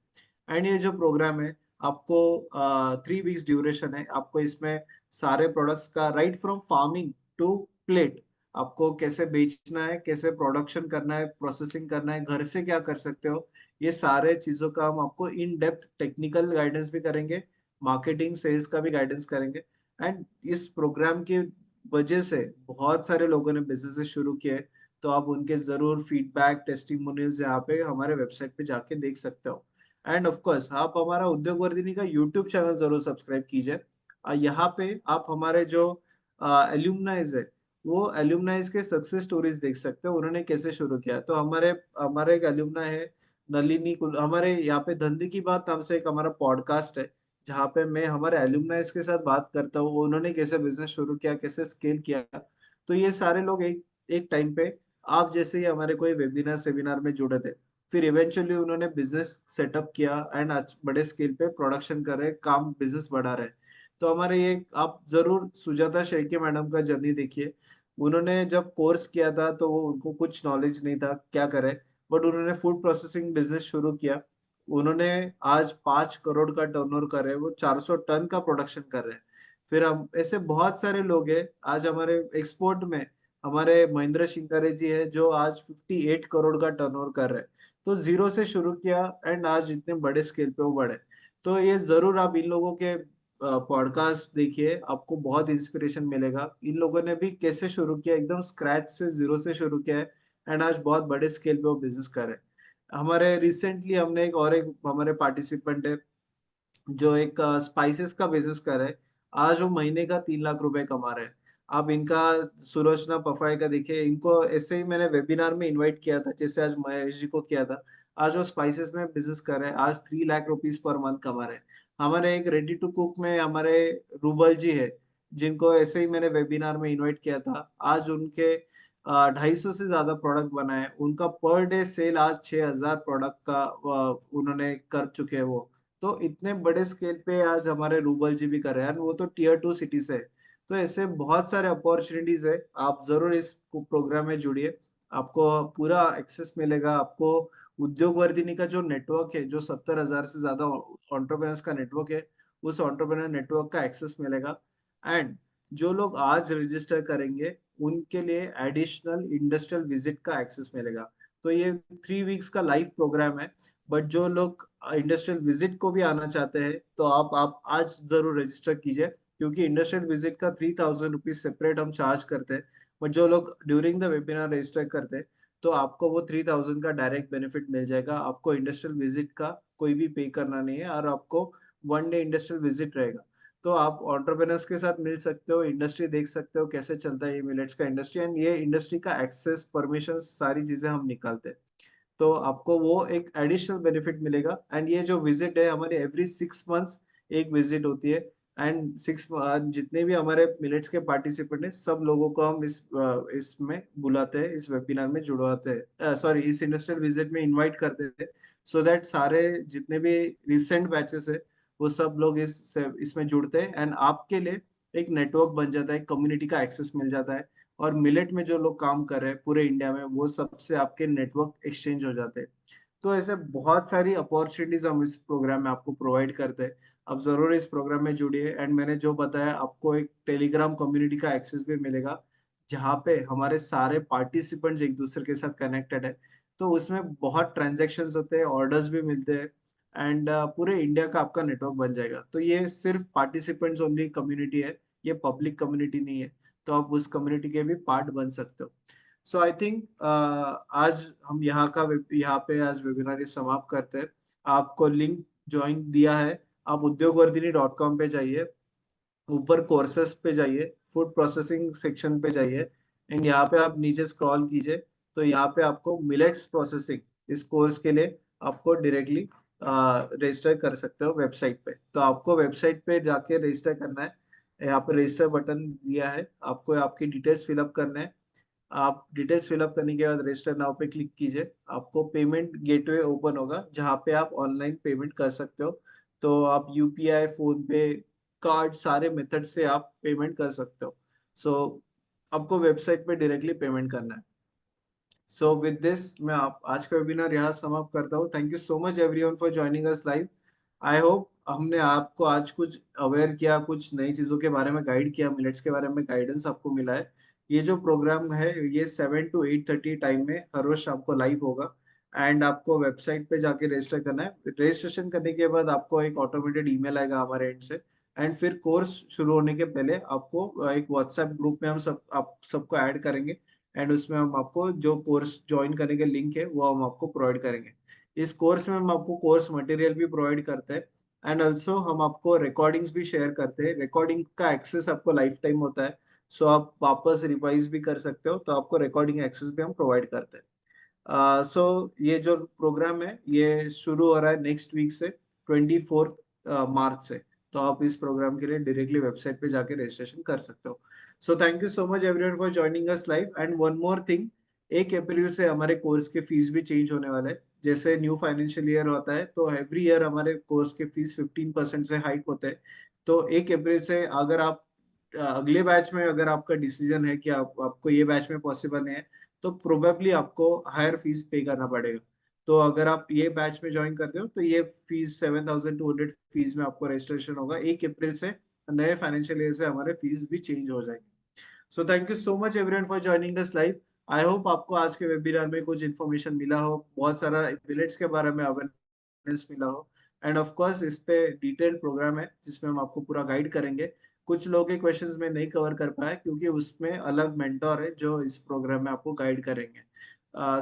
एंड ये जो प्रोग्राम है आपको 3 वीक्स ड्यूरेशन है। आपको इसमें सारे प्रोडक्ट्स का, right from farming to plate, आपको कैसे बेचना है, कैसे प्रोडक्शन करना है, प्रोसेसिंग करना है, घर से क्या कर सकते हो, ये सारे चीजों का हम आपको इन डेप्थ टेक्निकल गाइडेंस भी करेंगे, मार्केटिंग सेल्स का भी गाइडेंस करेंगे। एंड इस प्रोग्राम की वजह से बहुत सारे लोगों ने बिजनेस शुरू किए, तो आप उनके जरूर फीडबैक टेस्टिमोनियल्स यहाँ पे हमारे वेबसाइट पे जाके देख सकते हो। एंड ऑफ कोर्स आप हमारा उद्योग वर्धिनी का यूट्यूब चैनल जरूर सब्सक्राइब कीजिए। यहाँ पे आप हमारे जो एल्यूमनाइज है, वो एल्यूमनाइज के सक्सेस स्टोरीज देख सकते हो, उन्होंने कैसे शुरू किया। तो हमारे हमारे एक एल्यूमना है नलिनी हमारे यहाँ पे धंधे की बात नाम से एक हमारा पॉडकास्ट है, जहाँ पे मैं हमारे एल्यूमनाइज के साथ बात करता हूँ, उन्होंने कैसे बिजनेस शुरू किया, कैसे स्केल किया। तो ये सारे लोग एक एक टाइम पे आप जैसे ही हमारे कोई वेबिनार सेमिनार में जुड़े थे, फिर इवेंचुअली उन्होंने बिजनेस सेटअप किया एंड आज बड़े स्केल पे प्रोडक्शन कर रहे, काम बिजनेस बढ़ा रहे। तो हमारे ये आप जरूर सुजाता शेखी मैडम का जर्नी देखिए। उन्होंने जब कोर्स किया था तो वो उनको कुछ नॉलेज नहीं था क्या करे, बट उन्होंने फूड प्रोसेसिंग बिजनेस शुरू किया। उन्होंने आज 5 करोड़ का टर्नओवर कर रहे हैं, वो 400 टन का प्रोडक्शन कर रहे हैं। फिर हम ऐसे बहुत सारे लोग हैं आज हमारे एक्सपोर्ट में। हमारे महेंद्र शिंगारे जी है जो आज 58 करोड़ का टर्नओवर कर रहे हैं। तो जीरो से शुरू किया एंड आज इतने बड़े स्केल पे वो बढ़े। तो ये जरूर आप इन लोगों के पॉडकास्ट देखिए, आपको बहुत इंस्पिरेशन मिलेगा। इन लोगों ने भी कैसे शुरू किया, एकदम स्क्रैच से जीरो से शुरू किया है एंड आज बहुत बड़े स्केल पे वो बिजनेस कर रहे हैं। हमारे रिसेंटली हमने एक हमारे पार्टिसिपेंट है जो एक स्पाइसेस का बिजनेस कर रहे हैं। आज वो महीने का 3 लाख रुपए कमा रहे हैं। आप इनका सुलोचना पफाई का देखिए, इनको ऐसे ही मैंने वेबिनार में इनवाइट किया था जैसे आज महेश जी को किया था। आज वो स्पाइसेस में बिजनेस कर रहे हैं, आज 3 लाख रुपीज पर मंथ कमा रहे हैं। हमारे एक रेडी टू कुक में हमारे रूबल जी है, जिनको ऐसे ही मैंने वेबिनार में इनवाइट किया था। आज उनके 250 से ज्यादा प्रोडक्ट बनाए, उनका पर डे सेल आज 6,000 प्रोडक्ट का उन्होंने कर चुके हैं वो। तो इतने बड़े स्केल पे आज हमारे रूबल जी भी कर रहे हैं, वो तो टियर 2 सिटी से है। तो ऐसे बहुत सारे अपॉर्चुनिटीज है, आप जरूर इस प्रोग्राम में जुड़िए, आपको पूरा एक्सेस मिलेगा। आपको उद्योग वर्धिनी का जो नेटवर्क है, जो 70,000 से ज्यादा एंटरप्रेन्योर्स का नेटवर्क है, उस एंटरप्रेन्योर नेटवर्क का एक्सेस मिलेगा। एंड जो लोग आज रजिस्टर करेंगे उनके लिए एडिशनल इंडस्ट्रियल विजिट का एक्सेस मिलेगा। तो ये 3 वीक्स का लाइव प्रोग्राम है, बट जो लोग इंडस्ट्रियल विजिट को भी आना चाहते हैं तो आप आज जरूर रजिस्टर कीजिए, क्योंकि इंडस्ट्रियल विजिट का 3,000 रुपीज सेपरेट हम चार्ज करते हैं। बट जो लोग ड्यूरिंग द वेबिनार रजिस्टर करते हैं तो आपको वो 3,000 का डायरेक्ट बेनिफिट मिल जाएगा। आपको इंडस्ट्रियल विजिट का कोई भी पे करना नहीं है और आपको 1 डे इंडस्ट्रियल विजिट रहेगा। तो आप एंटरप्रेन्योर्स के साथ मिल सकते हो, इंडस्ट्री देख सकते हो कैसे चलता है ये मिलेट्स का इंडस्ट्री, एंड ये इंडस्ट्री का एक्सेस, परमिशन, सारी चीजें हम निकालते हैं। तो आपको वो एक एडिशनल बेनिफिट मिलेगा। एंड ये जो विजिट है हमारी एवरी 6 मंथ्स एक विजिट होती है। एंड जितने भी हमारे मिलेट्स के पार्टिसिपेंट हैं, सब लोगों को हम इसमें बुलाते हैं, इस वेबिनार में जुड़वाते हैं, सॉरी इस इंडस्ट्रियल विजिट में इनवाइट करते हैं, सो दैट सारे जितने भी रिसेंट बैचेस है वो सब लोग इसमें जुड़ते हैं एंड आपके लिए एक नेटवर्क बन जाता है, कम्युनिटी का एक्सेस मिल जाता है। और मिलेट में जो लोग काम कर रहे हैं पूरे इंडिया में, वो सबसे आपके नेटवर्क एक्सचेंज हो जाते हैं। तो ऐसे बहुत सारी अपॉर्चुनिटीज हम इस प्रोग्राम में आपको प्रोवाइड करते हैं। आप जरूर इस प्रोग्राम में जुड़िए। एंड मैंने जो बताया, आपको एक टेलीग्राम कम्युनिटी का एक्सेस भी मिलेगा, जहाँ पे हमारे सारे पार्टिसिपेंट्स एक दूसरे के साथ कनेक्टेड है। तो उसमें बहुत ट्रांजेक्शन्स होते हैं, ऑर्डर्स भी मिलते हैं एंड पूरे इंडिया का आपका नेटवर्क बन जाएगा। तो ये सिर्फ पार्टिसिपेंट्स ओनली कम्युनिटी है, ये पब्लिक कम्युनिटी नहीं है। तो आप उस कम्युनिटी के भी पार्ट बन सकते हो। सो आई थिंक आज हम यहाँ पे आज वेबिनार समाप्त करते हैं। आपको लिंक ज्वाइन दिया है, आप उद्योगवर्धिनी.com पे जाइए, ऊपर कोर्सेस पे जाइए, फूड प्रोसेसिंग सेक्शन पे जाइए एंड यहाँ पे आप नीचे स्क्रॉल कीजिए। तो यहाँ पे आपको मिलेट्स प्रोसेसिंग इस कोर्स के लिए आपको डायरेक्टली रजिस्टर कर सकते हो वेबसाइट पे। तो आपको वेबसाइट पे जाके रजिस्टर करना है, यहाँ पे रजिस्टर बटन दिया है, आपको आपकी डिटेल्स फिलअप करना है। आप डिटेल्स फिलअप करने के बाद रजिस्टर नाउ पे क्लिक कीजिए, आपको पेमेंट गेटवे ओपन होगा जहाँ पे आप ऑनलाइन पेमेंट कर सकते हो। तो आप यूपीआई, फोन पे, कार्ड, सारे मेथड से आप पेमेंट कर सकते हो। सो आपको वेबसाइट पे डायरेक्टली पेमेंट करना है। सो विद दिस मैं आप आज का वेबिनार यहाँ समाप्त करता हूँ। Thank you so much everyone for joining us live. I hope हमने आपको आज कुछ अवेयर किया, कुछ नई चीजों के बारे में गाइड किया, मिलेट्स के बारे में गाइडेंस आपको मिला है। ये जो प्रोग्राम है ये 7 to 8:30 टाइम में हर रोज शाम को लाइव होगा। एंड आपको वेबसाइट पे जाके रजिस्टर करना है। रजिस्ट्रेशन करने के बाद आपको एक ऑटोमेटेड ईमेल आएगा हमारे एंड से। एंड फिर कोर्स शुरू होने के पहले आपको एक व्हाट्सएप ग्रुप में हम आप सबको ऐड करेंगे। एंड उसमें हम आपको जो कोर्स ज्वाइन करने के लिंक है वो हम आपको प्रोवाइड करेंगे। इस कोर्स में हम आपको कोर्स मटेरियल भी प्रोवाइड करते हैं। एंड ऑल्सो हम आपको रिकॉर्डिंग्स भी शेयर करते हैं। रिकॉर्डिंग का एक्सेस आपको लाइफ टाइम होता है, सो आप वापस रिवाइज भी कर सकते हो, तो आपको रिकॉर्डिंग एक्सेस भी हम प्रोवाइड करते हैं। सो ये जो प्रोग्राम है ये शुरू हो रहा है नेक्स्ट वीक से 24 मार्च से। तो आप इस प्रोग्राम के लिए डायरेक्टली वेबसाइट पे जाके रजिस्ट्रेशन कर सकते हो। So thank you so much everyone for joining us live. And one more thing, 1 अप्रैल से हमारे कोर्स के फीस भी चेंज होने वाले हैं। जैसे न्यू फाइनेंशियल ईयर होता है तो एवरी ईयर हमारे कोर्स के फीस 15% से हाइक होते हैं। तो 1 अप्रैल से अगर आप अगले बैच में अगर आपका डिसीजन है कि आपको ये बैच में पॉसिबल नहीं है, तो प्रोबेबली आपको हायर फीस पे करना पड़ेगा। तो अगर आप ये बैच में ज्वाइन करते हो तो ये फीस 7,200 फीस में आपको रजिस्ट्रेशन होगा। 1 अप्रैल से नए फाइनेंशियल ईयर से हमारे फीस भी चेंज हो जाएंगे। So thank you so much everyone for joining us live. I hope आपको आज के वेबिनार में कुछ इन्फॉर्मेशन मिला हो, बहुत सारा मिलेट्स के बारे में अवेयरनेस मिला हो। एंड ऑफ कोर्स इस पे डिटेल्ड प्रोग्राम है जिसमें हम आपको पूरा गाइड करेंगे। कुछ लोगों के क्वेश्चंस में नहीं कवर कर पाया क्योंकि उसमें अलग मेंटोर है जो इस प्रोग्राम में आपको गाइड करेंगे।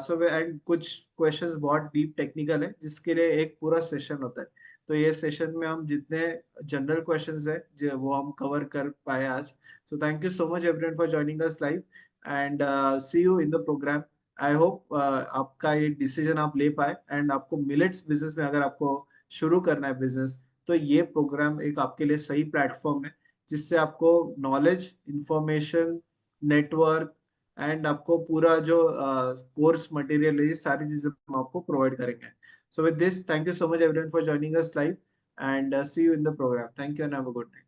सो एंड कुछ क्वेश्चंस बहुत डीप टेक्निकल है जिसके लिए एक पूरा सेशन होता है। तो ये सेशन में हम जितने जनरल क्वेश्चंस है जो वो हम कवर कर पाए आज। So thank you so much everyone for joining us live and see you in the program. I hope आपका ये डिसीजन आप ले पाए। एंड आपको मिलेट्स बिजनेस में अगर आपको शुरू करना है बिजनेस, तो ये प्रोग्राम एक आपके लिए सही प्लेटफॉर्म है जिससे आपको नॉलेज, इंफॉर्मेशन, नेटवर्क एंड आपको पूरा जो कोर्स मटेरियल है ये सारी चीजें हम आपको प्रोवाइड करेंगे। So with this, thank you so much everyone for joining us live and see you in the program. Thank you and have a good night.